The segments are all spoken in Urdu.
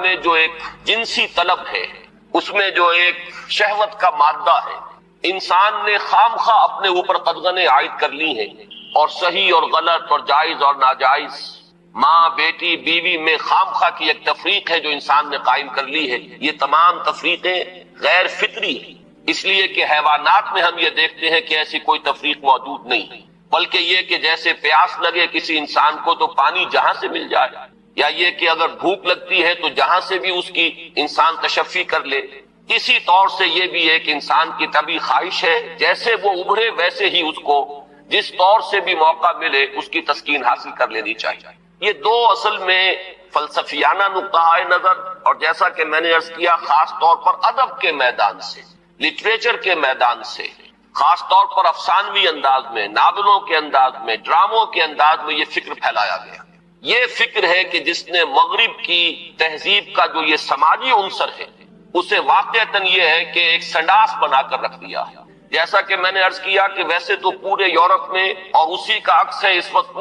میں جو ایک جنسی طلب ہے، اس میں جو ایک شہوت کا مادہ ہے، انسان نے خامخواہ اپنے اوپر قدغنیں عائد کر لی ہیں، اور صحیح اور غلط اور جائز اور ناجائز، ماں بیٹی بیوی میں خامخواہ کی ایک تفریق ہے جو انسان نے قائم کر لی ہے۔ یہ تمام تفریقیں غیر فطری ہیں، اس لیے کہ حیوانات میں ہم یہ دیکھتے ہیں کہ ایسی کوئی تفریق موجود نہیں، بلکہ یہ کہ جیسے پیاس لگے کسی انسان کو تو پانی جہاں سے مل جائے، یا یہ کہ اگر بھوک لگتی ہے تو جہاں سے بھی اس کی انسان تشفی کر لے، اسی طور سے یہ بھی ایک انسان کی طبعی خواہش ہے، جیسے وہ ابھرے ویسے ہی اس کو جس طور سے بھی موقع ملے اس کی تسکین حاصل کر لینی چاہیے۔ یہ دو اصل میں فلسفیانہ نقطہ نظر، اور جیسا کہ میں نے عرض کیا خاص طور پر ادب کے میدان سے، لٹریچر کے میدان سے، خاص طور پر افسانوی انداز میں، ناولوں کے انداز میں، ڈراموں کے انداز میں یہ فکر پھیلایا گیا۔ یہ فکر ہے کہ جس نے مغرب کی تہذیب کا جو یہ سماجی عنصر ہے اسے واقعتاً یہ ہے کہ ایک سنڈاس بنا کر رکھ دیا ہے۔ جیسا کہ میں نے عرض کیا کہ ویسے تو پورے یورپ میں اور اسی کا عکس ہے اس وقت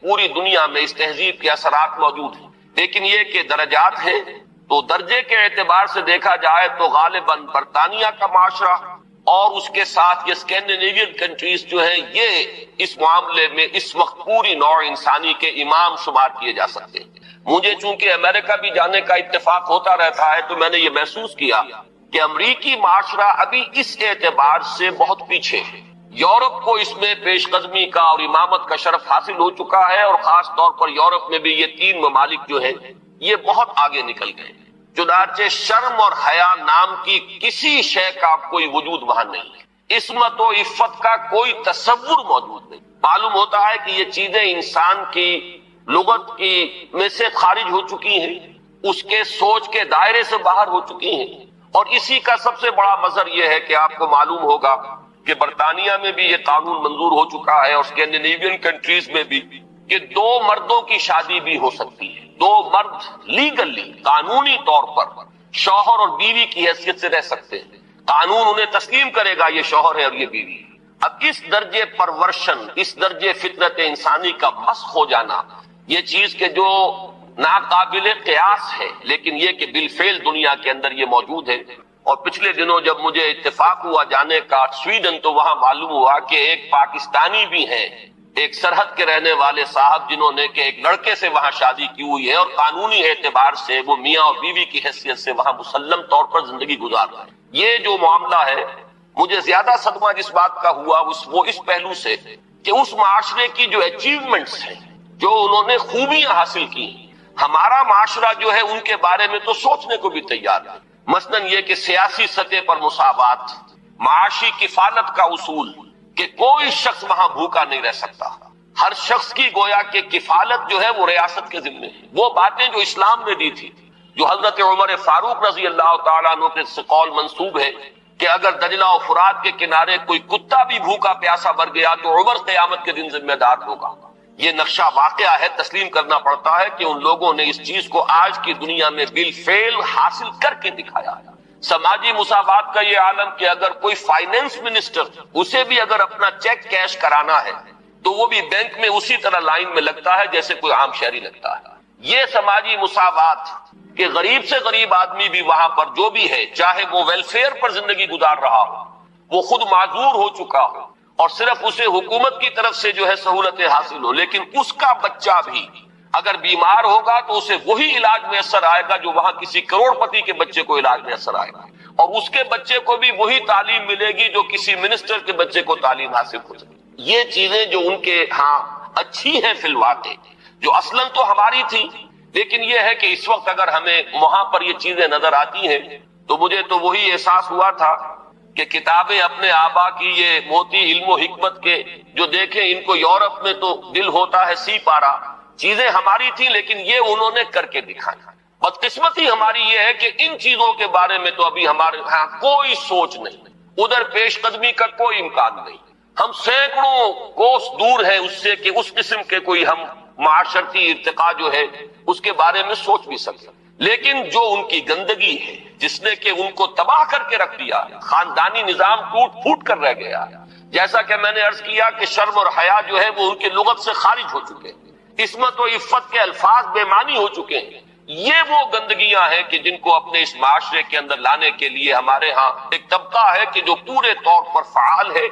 پوری دنیا میں اس تہذیب کے اثرات موجود ہیں، لیکن یہ کہ درجات ہیں، تو درجے کے اعتبار سے دیکھا جائے تو غالباً برطانیہ کا معاشرہ اور اس کے ساتھ یہ اسکینڈینیوین کنٹریز جو ہیں یہ اس معاملے میں اس وقت پوری نوع انسانی کے امام شمار کیے جا سکتے ہیں۔ مجھے چونکہ امریکہ بھی جانے کا اتفاق ہوتا رہتا ہے تو میں نے یہ محسوس کیا کہ امریکی معاشرہ ابھی اس اعتبار سے بہت پیچھے ہے۔ یورپ کو اس میں پیش قدمی کا اور امامت کا شرف حاصل ہو چکا ہے، اور خاص طور پر یورپ میں بھی یہ تین ممالک جو ہیں یہ بہت آگے نکل گئے۔ چنانچہ شرم اور حیا نام کی کسی شے کا کوئی وجود وہاں نہیں ہے، عصمت و عفت کا کوئی تصور موجود نہیں۔ معلوم ہوتا ہے کہ یہ چیزیں انسان کی لغت کی میں سے خارج ہو چکی ہیں، اس کے سوچ کے دائرے سے باہر ہو چکی ہیں، اور اسی کا سب سے بڑا مظہر یہ ہے کہ آپ کو معلوم ہوگا کہ برطانیہ میں بھی یہ قانون منظور ہو چکا ہے، اور اسکینڈینیوین کنٹریز میں بھی، کہ دو مردوں کی شادی بھی ہو سکتی ہے، دو مرد لیگلی قانونی طور پر شوہر اور بیوی کی حیثیت سے رہ سکتے ہیں، قانون انہیں تسلیم کرے گا یہ شوہر ہے اور یہ بیوی ہے۔ اب اس درجے پرورشن، اس درجے فطرت انسانی کا مسخ ہو جانا، یہ چیز کہ جو ناقابل قیاس ہے، لیکن یہ کہ بالفعل دنیا کے اندر یہ موجود ہے۔ اور پچھلے دنوں جب مجھے اتفاق ہوا جانے کا سویڈن، تو وہاں معلوم ہوا کہ ایک پاکستانی بھی ہیں، ایک سرحد کے رہنے والے صاحب، جنہوں نے کہ ایک لڑکے سے وہاں شادی کی ہوئی ہے، اور قانونی اعتبار سے وہ میاں اور بیوی کی حیثیت سے وہاں مسلم طور پر زندگی گزار رہے ہیں۔ یہ جو معاملہ ہے، مجھے زیادہ صدمہ جس بات کا ہوا وہ اس پہلو سے کہ اس معاشرے کی جو اچیومنٹس ہیں، جو انہوں نے خوبیاں حاصل کی، ہمارا معاشرہ جو ہے ان کے بارے میں تو سوچنے کو بھی تیار ہے۔ مثلاً یہ کہ سیاسی سطح پر مساوات، معاشی کفالت کا اصول کہ کوئی شخص وہاں بھوکا نہیں رہ سکتا، ہر شخص کی گویا کہ کفالت جو ہے وہ ریاست کے ذمہ ہے۔ وہ باتیں جو اسلام نے دی تھی، جو حضرت عمر فاروق رضی اللہ تعالیٰ عنہ کے سے قول منسوب ہے کہ اگر دجلہ و فرات کے کنارے کوئی کتا بھی بھوکا پیاسا مر گیا تو عمر قیامت کے دن ذمہ دار ہوگا۔ یہ نقشہ واقعہ ہے، تسلیم کرنا پڑتا ہے کہ ان لوگوں نے اس چیز کو آج کی دنیا میں بالفعل حاصل کر کے دکھایا ہے۔ سماجی مساوات کا یہ عالم کہ اگر کوئی فائنینس منسٹر، اسے بھی اگر اپنا چیک کیش کرانا ہے تو وہ بھی بینک میں اسی طرح لائن میں لگتا ہے جیسے کوئی عام شہری لگتا ہے۔ یہ سماجی مساوات کہ غریب سے غریب آدمی بھی وہاں پر جو بھی ہے، چاہے وہ ویلفیئر پر زندگی گزار رہا ہو، وہ خود معذور ہو چکا ہو اور صرف اسے حکومت کی طرف سے جو ہے سہولتیں حاصل ہو، لیکن اس کا بچہ بھی اگر بیمار ہوگا تو اسے وہی علاج میسر آئے گا جو وہاں کسی کروڑ پتی کے بچے کو علاج میسر آئے گا، اور اس کے بچے کو بھی وہی تعلیم ملے گی جو کسی منسٹر کے بچے کو تعلیم حاصل ہو سکے۔ یہ چیزیں جو ان کے ہاں اچھی ہیں فی الواقع، جو اصلاً تو ہماری تھی، لیکن یہ ہے کہ اس وقت اگر ہمیں وہاں پر یہ چیزیں نظر آتی ہیں تو مجھے تو وہی احساس ہوا تھا کہ کتابیں اپنے آبا کی یہ موتی علم و حکمت کے جو دیکھیں، ان کو یورپ میں تو دل ہوتا ہے سی پارا، چیزیں ہماری تھیں لیکن یہ انہوں نے کر کے دکھایا۔ بدقسمتی ہماری یہ ہے کہ ان چیزوں کے بارے میں تو ابھی ہمارے ہاں کوئی سوچ نہیں، ادھر پیش قدمی کا کوئی امکان نہیں۔ ہم سینکڑوں کوس دور ہیں اس سے کہ اس قسم کے کوئی ہم معاشرتی ارتقاء جو ہے اس کے بارے میں سوچ بھی سکتے، لیکن جو ان کی گندگی ہے جس نے کہ ان کو تباہ کر کے رکھ دیا، خاندانی نظام ٹوٹ پھوٹ کر رہ گیا، جیسا کہ میں نے عرض کیا کہ شرم اور حیا جو ہے وہ ان کے لغت سے خارج ہو چکے ہیں، عصمت و عفت کے الفاظ بے معنی ہو چکے ہیں، یہ وہ گندگیاں ہیں کہ جن کو اپنے اس معاشرے کے اندر لانے کے لیے ہمارے ہاں ایک طبقہ ہے کہ جو پورے طور پر فعال ہے،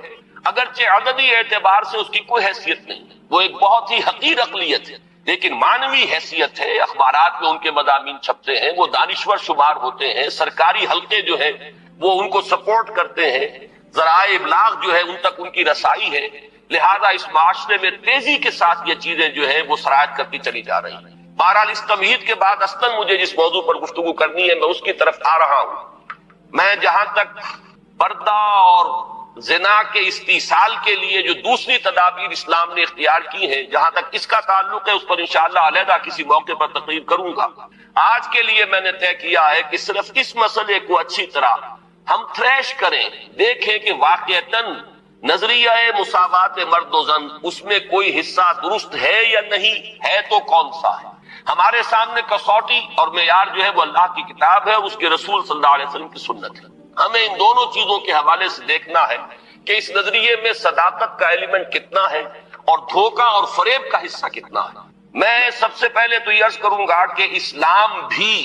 اگرچہ عددی اعتبار سے اس کی کوئی حیثیت نہیں، وہ ایک بہت ہی حقیر اقلیت ہے، لیکن معنوی حیثیت ہے، اخبارات میں ان کے مضامین چھپتے ہیں، وہ دانشور شمار ہوتے ہیں، سرکاری حلقے جو ہیں وہ ان کو سپورٹ کرتے ہیں، ذرائع ابلاغ جو ہے ان تک ان کی رسائی ہے، لہذا اس معاشرے میں تیزی کے ساتھ یہ چیزیں جو ہیں وہ سرایت کرتی چلی جا رہی ہیں۔ بہرحال اس تمہید کے بعد اصلاً مجھے جس موضوع پر گفتگو کرنی ہے میں اس کی طرف آ رہا ہوں۔ میں جہاں تک پردہ اور زنا کے استیصال کے لیے جو دوسری تدابیر اسلام نے اختیار کی ہیں، جہاں تک اس کا تعلق ہے اس پر انشاءاللہ علیحدہ کسی موقع پر تقریر کروں گا۔ آج کے لیے میں نے طے کیا ہے کہ صرف اس مسئلے کو اچھی طرح ہم تھریش کریں، دیکھیں کہ واقعتاً نظریہ مساوات مرد و زن اس میں کوئی حصہ درست ہے یا نہیں ہے، تو کون سا ہے۔ ہمارے سامنے کسوٹی اور معیار جو ہے وہ اللہ کی کتاب ہے، اس کے رسول صلی اللہ علیہ وسلم کی سنت ہے۔ ہمیں ان دونوں چیزوں کے حوالے سے دیکھنا ہے کہ اس نظریے میں صداقت کا ایلیمنٹ کتنا ہے اور دھوکہ اور فریب کا حصہ کتنا ہے۔ میں سب سے پہلے تو یہ عرض کروں گا کہ اسلام بھی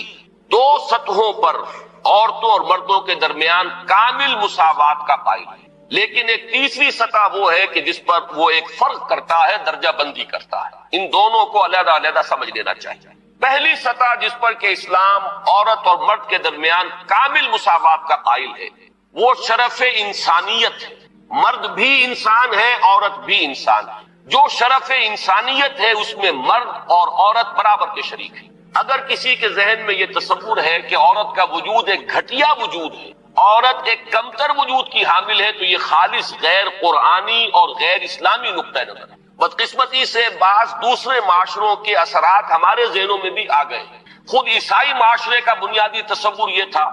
دو سطحوں پر عورتوں اور مردوں کے درمیان کامل مساوات کا قائل ہے، لیکن ایک تیسری سطح وہ ہے کہ جس پر وہ ایک فرق کرتا ہے، درجہ بندی کرتا ہے۔ ان دونوں کو علیحدہ علیحدہ سمجھ لینا چاہیے۔ پہلی سطح جس پر کہ اسلام عورت اور مرد کے درمیان کامل مساوات کا قائل ہے وہ شرف انسانیت ہے۔ مرد بھی انسان ہے، عورت بھی انسان ہے۔ جو شرف انسانیت ہے اس میں مرد اور عورت برابر کے شریک ہیں۔ اگر کسی کے ذہن میں یہ تصور ہے کہ عورت کا وجود ایک گھٹیا وجود ہے، عورت ایک کمتر وجود کی حامل ہے، تو یہ خالص غیر قرآنی اور غیر اسلامی نقطہ نظر ہے۔ بدقسمتی سے بعض دوسرے معاشروں کے اثرات ہمارے ذہنوں میں بھی آ گئے ہیں۔ خود عیسائی معاشرے کا بنیادی تصور یہ تھا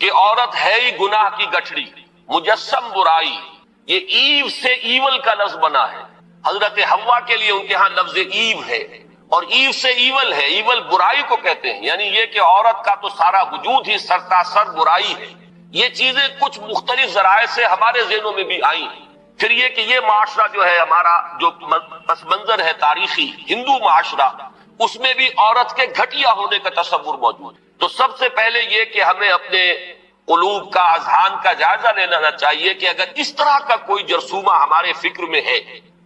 کہ عورت ہے ہی گناہ کی گٹھڑی، مجسم برائی، یہ ایو سے ایول کا لفظ بنا ہے۔ حضرت حوا کے لیے ان کے ہاں لفظ ایو ہے، اور ایو سے ایول ہے، ایول برائی کو کہتے ہیں، یعنی یہ کہ عورت کا تو سارا وجود ہی سرتاسر برائی ہے۔ یہ چیزیں کچھ مختلف ذرائع سے ہمارے ذہنوں میں بھی آئی ہیں۔ پھر یہ کہ یہ معاشرہ جو ہے ہمارا جو پس منظر ہے تاریخی ہندو معاشرہ، اس میں بھی عورت کے گھٹیا ہونے کا تصور موجود ہے۔ تو سب سے پہلے یہ کہ ہمیں اپنے قلوب کا، اذہان کا جائزہ لینا چاہیے کہ اگر اس طرح کا کوئی جرثومہ ہمارے فکر میں ہے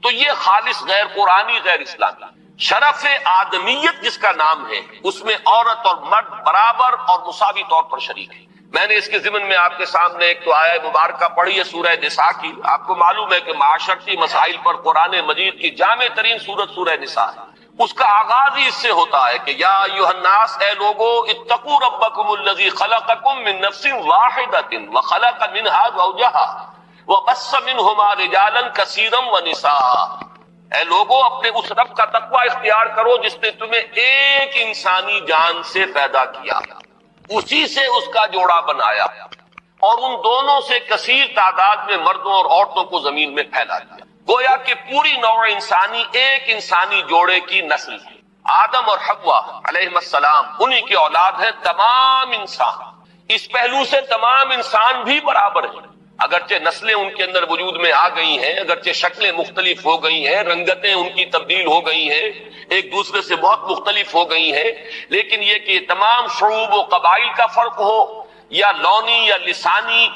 تو یہ خالص غیر قرآنی، غیر اسلامی۔ شرف آدمیت جس کا نام ہے اس میں عورت اور مرد برابر اور مساوی طور پر شریک ہے۔ میں نے اس کے ضمن میں آپ کے سامنے ایک تو آیہ مبارکہ پڑھی ہے سورہ نساء کی۔ آپ کو معلوم ہے کہ معاشرتی مسائل پر قرآن مجید کی جامع ترین سورت سورہ نساء ہے۔ اس کا آغاز ہی اس سے ہوتا ہے کہ یا ایھا الناس، اے لوگو، اتقوا ربکم الذی خلقکم من نفس واحدۃ وخلق منہا زوجہا وبث منہما رجالا کثیرا ونساء۔ اے لوگو، اپنے اس رب کا تقوی اختیار کرو جس نے تمہیں ایک انسانی جان سے پیدا کیا، اسی سے اس کا جوڑا بنایا، اور ان دونوں سے کثیر تعداد میں مردوں اور عورتوں کو زمین میں پھیلا دیا۔ گویا کہ پوری نوع انسانی ایک انسانی جوڑے کی نسل ہے۔ آدم اور حوا علیہ السلام انہی کی اولاد ہے۔ تمام انسان اس پہلو سے تمام انسان بھی برابر ہیں، اگرچہ نسلیں ان کے اندر وجود میں آ گئی ہیں، اگرچہ شکلیں مختلف ہو گئی ہیں، رنگتیں ان کی تبدیل ہو گئی ہیں، ایک دوسرے سے بہت مختلف ہو گئی ہیں، لیکن یہ کہ تمام شعوب و قبائل کا فرق ہو یا لونی یا لسانی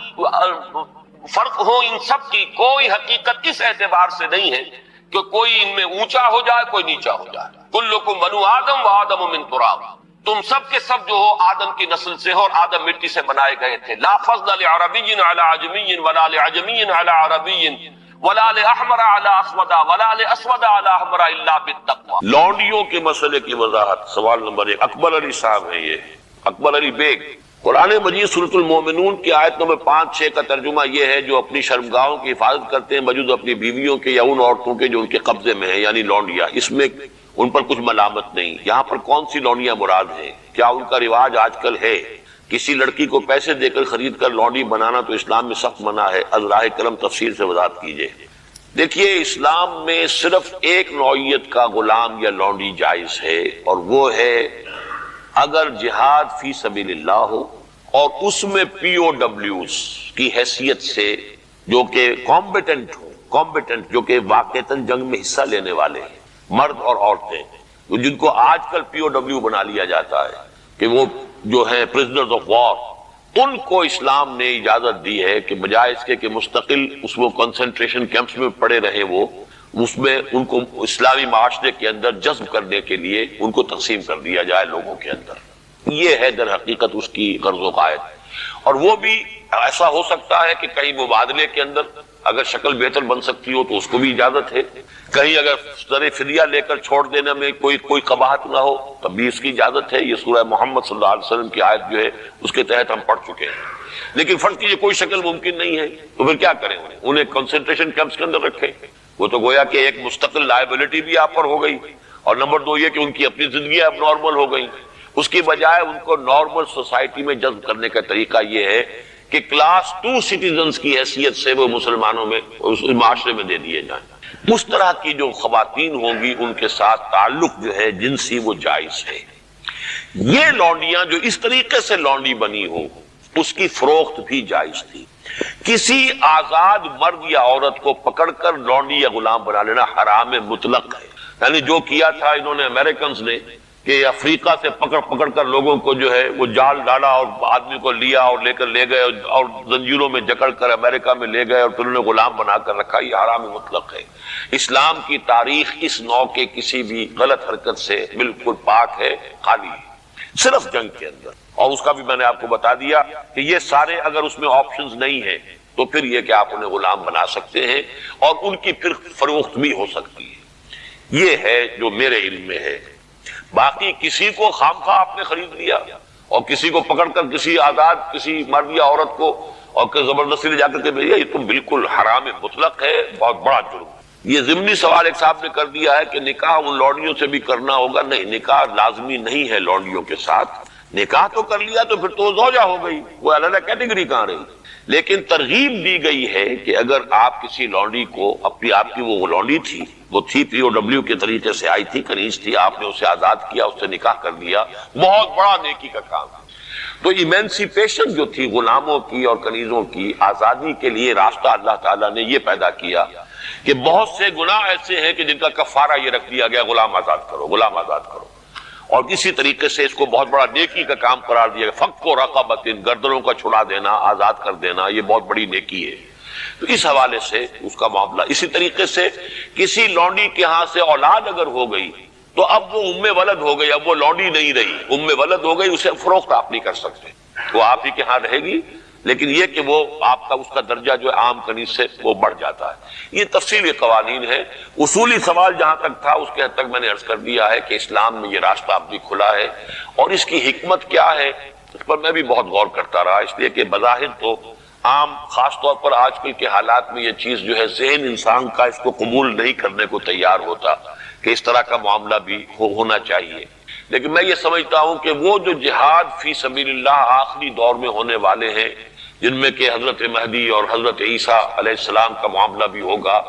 فرق ہو، ان سب کی کوئی حقیقت اس اعتبار سے نہیں ہے کہ کوئی ان میں اونچا ہو جائے، کوئی نیچا ہو جائے۔ کلکم بنو آدم و آدم من تراب، تم سب کے سب جو ہو آدم کی نسل سے ہو، اور آدم مٹی سے بنائے گئے تھے۔ لا فضل لعربی علی عجمی ولا لعجمی علی عربی ولا لأحمر علی اسود ولا لأسود علی احمر الا بالتقوی۔ لونڈیوں کے مسئلے کی وضاحت سوال نمبر 1 اکبر علی صاحب ہیں، یہ اکبر علی بیگ۔ قرآن مجید سورۃ المومنون کی آیت نمبر 5-6 کا ترجمہ یہ ہے جو اپنی شرمگاہوں کی حفاظت کرتے ہیں بجز اپنی بیویوں کے یا ان عورتوں کے جو ان کے قبضے میں ہیں، یعنی لونڈیاں، اس میں ان پر کچھ ملامت نہیں۔ یہاں پر کون سی لونڈیاں مراد ہیں؟ کیا ان کا رواج آج کل ہے کسی لڑکی کو پیسے دے کر خرید کر لونڈی بنانا؟ تو اسلام میں سخت منع ہے۔ اللہ کرم تفصیل سے وضاحت کیجئے۔ دیکھیے، اسلام میں صرف ایک نوعیت کا غلام یا لونڈی جائز ہے، اور وہ ہے اگر جہاد فی سبیل اللہ ہو اور اس میں پی او ڈبلیوز کی حیثیت سے جو کہ کمبیٹنٹ جو کہ واقعتاً جنگ میں حصہ لینے والے ہیں، مرد اور عورتیں، جن کو آج کل پی او ڈبلیو بنا لیا جاتا ہے، کہ وہ جو ہے پرزنرز آف وار، ان کو اسلام نے اجازت دی ہے کہ بجائے اس کے کہ مستقل اس وہ کنسنٹریشن کیمپس میں پڑے رہے، وہ اس میں ان کو اسلامی معاشرے کے اندر جذب کرنے کے لیے ان کو تقسیم کر دیا جائے لوگوں کے اندر۔ یہ ہے در حقیقت اس کی غرض و قائد، اور وہ بھی ایسا ہو سکتا ہے کہ کہیں مبادلے کے اندر اگر شکل بہتر بن سکتی ہو تو اس کو بھی اجازت ہے، کہیں اگر زر فدیہ لے کر چھوڑ دینے میں کوئی قباحت نہ ہو تب بھی اس کی اجازت ہے۔ یہ سورہ محمد صلی اللہ علیہ وسلم کی آیت جو ہے اس کے تحت ہم پڑھ چکے ہیں۔ لیکن فرض کیجیے کوئی شکل ممکن نہیں ہے تو پھر کیا کریں؟ انہیں کنسنٹریشن کیمپس کے اندر رکھیں، وہ تو گویا کہ ایک مستقل لائبلٹی بھی آپ پر ہو گئی، اور نمبر دو یہ کہ ان کی اپنی زندگی اب نارمل ہو گئی۔ اس کی بجائے ان کو نارمل سوسائٹی میں جذب کرنے کا طریقہ یہ ہے کہ کلاس 2 سٹیزنز کی حیثیت سے وہ مسلمانوں میں اس معاشرے میں دے دیے جائیں۔ اس طرح کی جو خواتین ہوں گی ان کے ساتھ تعلق جو ہے جنسی وہ جائز ہے۔ یہ لونڈیاں جو اس طریقے سے لونڈی بنی ہو اس کی فروخت بھی جائز تھی۔ کسی آزاد مرد یا عورت کو پکڑ کر لونڈی یا غلام بنا لینا حرام مطلق ہے۔ یعنی جو کیا تھا انہوں نے امریکنز نے کہ افریقہ سے پکڑ کر لوگوں کو جو ہے وہ جال ڈالا اور آدمی کو لیا اور لے کر لے گئے اور زنجیروں میں جکڑ کر امریکہ میں لے گئے اور پھر انہیں غلام بنا کر رکھا، یہ حرام مطلق ہے۔ اسلام کی تاریخ اس نوع کے کسی بھی غلط حرکت سے بالکل پاک ہے، خالی ہے، صرف جنگ کے اندر۔ اور اس کا بھی میں نے آپ کو بتا دیا کہ یہ سارے اگر اس میں آپشنز نہیں ہیں تو پھر یہ کہ آپ انہیں غلام بنا سکتے ہیں اور ان کی پھر فروخت بھی ہو سکتی ہے۔ یہ ہے جو میرے علم میں ہے۔ باقی کسی کو خام خواہ آپ نے خرید لیا اور کسی کو پکڑ کر کسی آزاد کسی مرد یا عورت کو اور زبردستی لے جا کر کے بھیجا، یہ تو بالکل حرام مطلق ہے، بہت بڑا جرم۔ یہ ضمنی سوال ایک صاحب نے کر دیا ہے کہ نکاح ان لونڈیوں سے بھی کرنا ہوگا۔ نہیں، نکاح لازمی نہیں ہے لونڈیوں کے ساتھ۔ نکاح تو کر لیا تو پھر تو زوجہ ہو گئی، وہ علیحدہ کیٹیگری کہاں رہی۔ لیکن ترغیب دی گئی ہے کہ اگر آپ کسی لونڈی کو آپ کی وہ لونڈی تھی، وہ تھی POW کے طریقے سے آئی تھی، کنیز تھی، آپ نے اسے آزاد کیا، اس سے نکاح کر دیا، بہت بڑا نیکی کا کام ہے۔ تو ایمینسیپیشن جو تھی غلاموں کی اور کنیزوں کی آزادی کے لیے راستہ اللہ تعالیٰ نے یہ پیدا کیا کہ بہت سے گناہ ایسے ہیں کہ جن کا کفارہ یہ رکھ دیا گیا، غلام آزاد کرو، غلام آزاد کرو۔ اور اسی طریقے سے اس کو بہت بڑا نیکی کا کام قرار دیا گیا، فک و رقبۃ، گردنوں کا چھڑا دینا، آزاد کر دینا، یہ بہت بڑی نیکی ہے۔ تو اس حوالے سے اس کا معاملہ اسی طریقے سے کسی لونڈی کے ہاں سے اولاد اگر ہو گئی تو اب وہ ولد ہو گئی، اب وہ لونڈی نہیں رہی، ولد ہو گئی، اسے فروخت آپ نہیں کر سکتے، وہ آپ ہی کے ہاں رہے گی، لیکن یہ کہ وہ آپ کا اس کا درجہ جو ہے عام کنیز سے وہ بڑھ جاتا ہے۔ یہ تفصیلی قوانین ہے۔ اصولی سوال جہاں تک تھا اس کے حد تک میں نے عرض کر دیا ہے کہ اسلام میں یہ راستہ اب بھی کھلا ہے، اور اس کی حکمت کیا ہے اس پر میں بھی بہت غور کرتا رہا، اس لیے کہ بظاہر تو عام خاص طور پر آج کل کے حالات میں یہ چیز جو ہے ذہن انسان کا اس کو قبول نہیں کرنے کو تیار ہوتا کہ اس طرح کا معاملہ بھی ہونا چاہیے۔ لیکن میں یہ سمجھتا ہوں کہ وہ جو جہاد فی سبیل اللہ آخری دور میں ہونے والے ہیں، جن میں کہ حضرت مہدی اور حضرت عیسیٰ علیہ السلام کا معاملہ بھی ہوگا،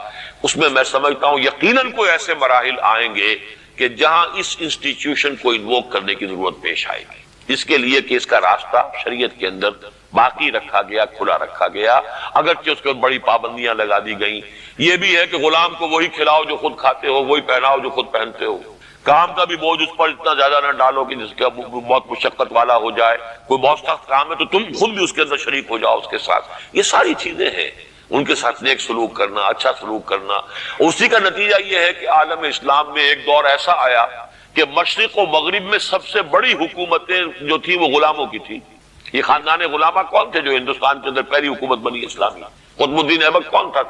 اس میں میں سمجھتا ہوں یقیناً کوئی ایسے مراحل آئیں گے کہ جہاں اس انسٹیٹیوشن کو انووک کرنے کی ضرورت پیش آئے گی، اس کے لیے کہ اس کا راستہ شریعت کے اندر باقی رکھا گیا، کھلا رکھا گیا، اگرچہ اس کے بڑی پابندیاں لگا دی گئیں۔ یہ بھی ہے کہ غلام کو وہی کھلاؤ جو خود کھاتے ہو، وہی پہناؤ جو خود پہنتے ہو، کام کا بھی بوجھ اس پر اتنا زیادہ نہ ڈالو کہ جس کا بہت مشقت والا ہو جائے، کوئی بہت سخت کام ہے تو تم خود بھی اس کے اندر شریک ہو جاؤ اس کے ساتھ۔ یہ ساری چیزیں ہیں، ان کے ساتھ نیک سلوک کرنا، اچھا سلوک کرنا۔ اسی کا نتیجہ یہ ہے کہ عالم اسلام میں ایک دور ایسا آیا کہ مشرق و مغرب میں سب سے بڑی حکومتیں جو تھی وہ غلاموں کی تھی۔ یہ خاندان غلامہ کون تھے جو ہندوستان کے اندر پہلی حکومت بنی اسلامی؟ قطب الدین ایبک کون تھا؟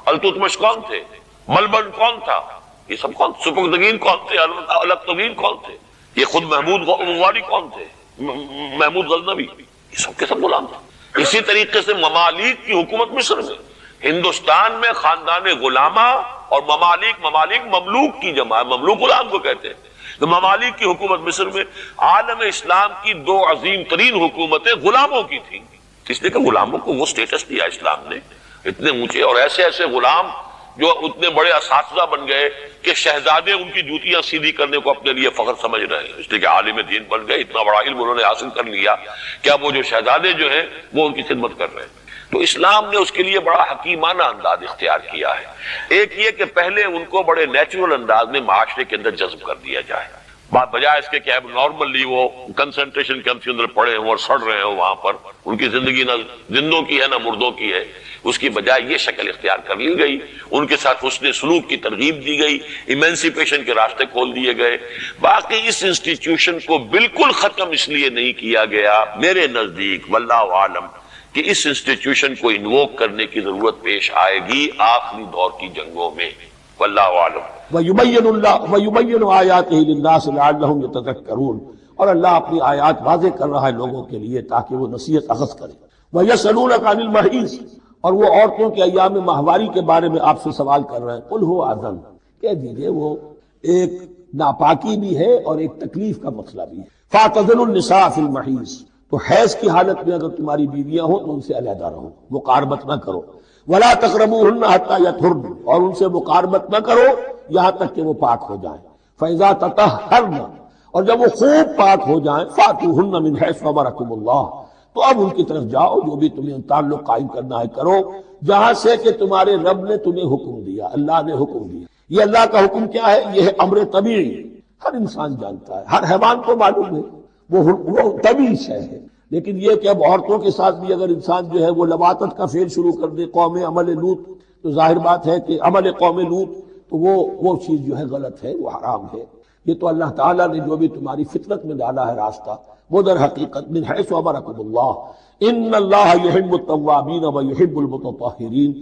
التتمش کون تھے؟ ملبن کون تھا؟ یہ سب کون؟ سپکدگین کون تھے؟ الکتگین کون تھے؟ یہ خود محمود غواری کون تھے؟ محمود غزنوی، یہ سب کے سب غلام تھے۔ اسی طریقے سے ممالک کی حکومت مصر میں، ہندوستان میں خاندان غلامہ اور ممالک مملوک کی جمع ہے، مملوک غلام کو کہتے ہیں۔ تو ممالک کی حکومت مصر میں عالم اسلام کی دو عظیم ترین حکومتیں غلاموں کی تھیں، اس لیے کہ غلاموں کو وہ سٹیٹس دیا اسلام نے، اتنے اونچے اور ایسے ایسے غلام جو اتنے بڑے اساتذہ بن گئے کہ شہزادے ان کی جوتیاں سیدھی کرنے کو اپنے لیے فخر سمجھ رہے ہیں، اس لیے کہ عالم دین بن گئے، اتنا بڑا علم انہوں نے حاصل کر لیا کہ اب وہ جو شہزادے جو ہیں وہ ان کی خدمت کر رہے ہیں۔ تو اسلام نے اس کے لیے بڑا حکیمانہ انداز اختیار کیا ہے۔ ایک یہ کہ پہلے ان کو بڑے نیچرل انداز میں معاشرے کے اندر جذب کر دیا جائے، بجائے اس کے کہ اب نارملی وہ کنسنٹریشن کیمپ کے اندر پڑے ہوں اور سڑ رہے ہوں وہاں پر، ان کی زندگی نہ زندوں کی ہے نہ مردوں کی ہے، اس کی بجائے یہ شکل اختیار کر لی گئی، ان کے ساتھ حسن سلوک کی ترغیب دی گئی، ایمنسیپیشن کے راستے کھول دیے گئے۔ باقی اس انسٹیٹیوشن کو بالکل ختم اس لیے نہیں کیا گیا میرے نزدیک واللہ عالم کہ اس انسٹیٹیوشن کو انووک کرنے کی ضرورت پیش آئے گی آخری دور کی جنگوں میں، واللہ عالم۔ وَيُبَيِّنُ آيَاتِهِ لِلنَّاسِ لَعَلَّهُمْ يَتَذَكَّرُونَ، اور اللہ اپنی آیات واضح کر رہا ہے لوگوں کے لیے تاکہ وہ نصیحت اخذ کریں۔ وَيَسْأَلُونَكَ عَنِ الْمَحِيضِ، اور وہ عورتوں کے ایام ماہواری کے بارے میں آپ سے سوال کر رہے ہیں۔ قُلْ هُوَ أَذًى، کہہ دیجئے وہ ایک ناپاکی بھی ہے اور ایک تکلیف کا مسئلہ بھی ہے۔ فَاعْتَزِلُوا النِّسَاءَ فِي الْمَحِيضِ، تو حیض کی حالت میں اگر تمہاری بیویاں ہوں تو ان سے علیحدہ رہو، مقاربت نہ کرو۔ وَلَا تَقْرَبُوهُنَّ حَتَّى يَطْهُرْنَ، اور ان سے مقاربت نہ کرو یہاں تک کہ وہ پاک ہو جائیں۔ فَإِذَا تَطَهَّرْنَ، اور جب وہ خوب پاک ہو جائیں، فَأْتُوهُنَّ مِنْ حَيْثُ أَمَرَكُمُ اللَّهُ، تو اب ان کی طرف جاؤ جو بھی تمہیں تعلق قائم کرنا ہے کرو، جہاں سے کہ تمہارے رب نے تمہیں حکم دیا، اللہ نے حکم دیا۔ یہ اللہ کا حکم کیا ہے؟ یہ ہے امر طبیعی، ہر انسان جانتا ہے، ہر حیوان کو معلوم ہے، وہ طبیعی شے ہے۔ لیکن یہ کہ اب عورتوں کے ساتھ بھی اگر انسان جو ہے وہ لواطت کا فعل شروع کر دے، قوم عمل لوط، تو ظاہر بات ہے کہ عمل قوم لوط تو وہ چیز جو ہے غلط ہے، وہ حرام ہے۔ یہ تو اللہ تعالیٰ نے جو بھی تمہاری فطرت میں ڈالا ہے راستہ، وہ در حقیقت من حیث امرکم اللہ، ان اللہ یحب التوابین ویحب المتطہرین،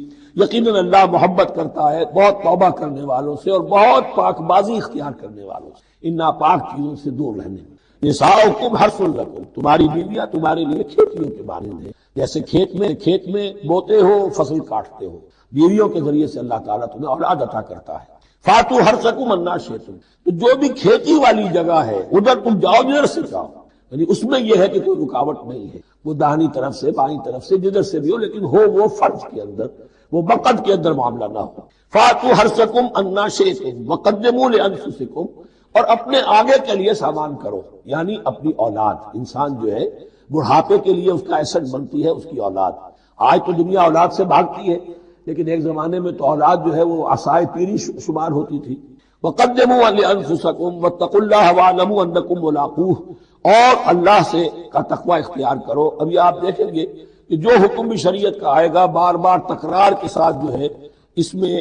یقیناً اللہ محبت کرتا ہے بہت توبہ کرنے والوں سے اور بہت پاک بازی اختیار کرنے والوں سے، ان ناپاک چیزوں سے دور رہنے۔ نساؤکم حرث لکم، تمہاری بیویاں تمہارے لیے کھیتیوں کے مانند ہیں، جیسے کھیت میں بوتے ہو، فصل کاٹتے ہو، بیویوں کے ذریعے سے اللہ تعالیٰ تمہیں اولاد عطا کرتا ہے۔ فاتو حرثکم انا شئتم، تو جو بھی کھیتی والی جگہ ہے ادھر تم جاؤ جدھر سے جاؤ، یعنی اس میں یہ ہے کہ کوئی رکاوٹ نہیں ہے، وہ داہنی طرف سے بائیں طرف سے جدھر سے بھی ہو، لیکن ہو وہ فرض کے اندر، وہ وقت کے اندر معاملہ نہ ہو۔ فاتو حرثکم انا شئتم وقدموا لانفسکم، اور اپنے آگے کے لیے سامان کرو، یعنی اپنی اولاد۔ انسان جو ہے بڑھاپے کے لیے اس کا ایسٹ بنتی ہے اس کی اولاد۔ آج تو دنیا اولاد سے بھاگتی ہے، لیکن ایک زمانے میں تو اولاد جو ہے وہ عصائے پیری شمار ہوتی تھی۔ وَقَدِّمُوا لِأَنفُسَكُمْ وَاتَّقُوا اللَّهَ وَاعْلَمُوا أَنَّكُمْ مُلَاقُوهُ، اور اللہ سے کا تقوی اختیار کرو۔ اب یہ آپ دیکھیں گے کہ جو حکم بھی شریعت کا آئے گا بار بار تکرار کے ساتھ جو ہے اس میں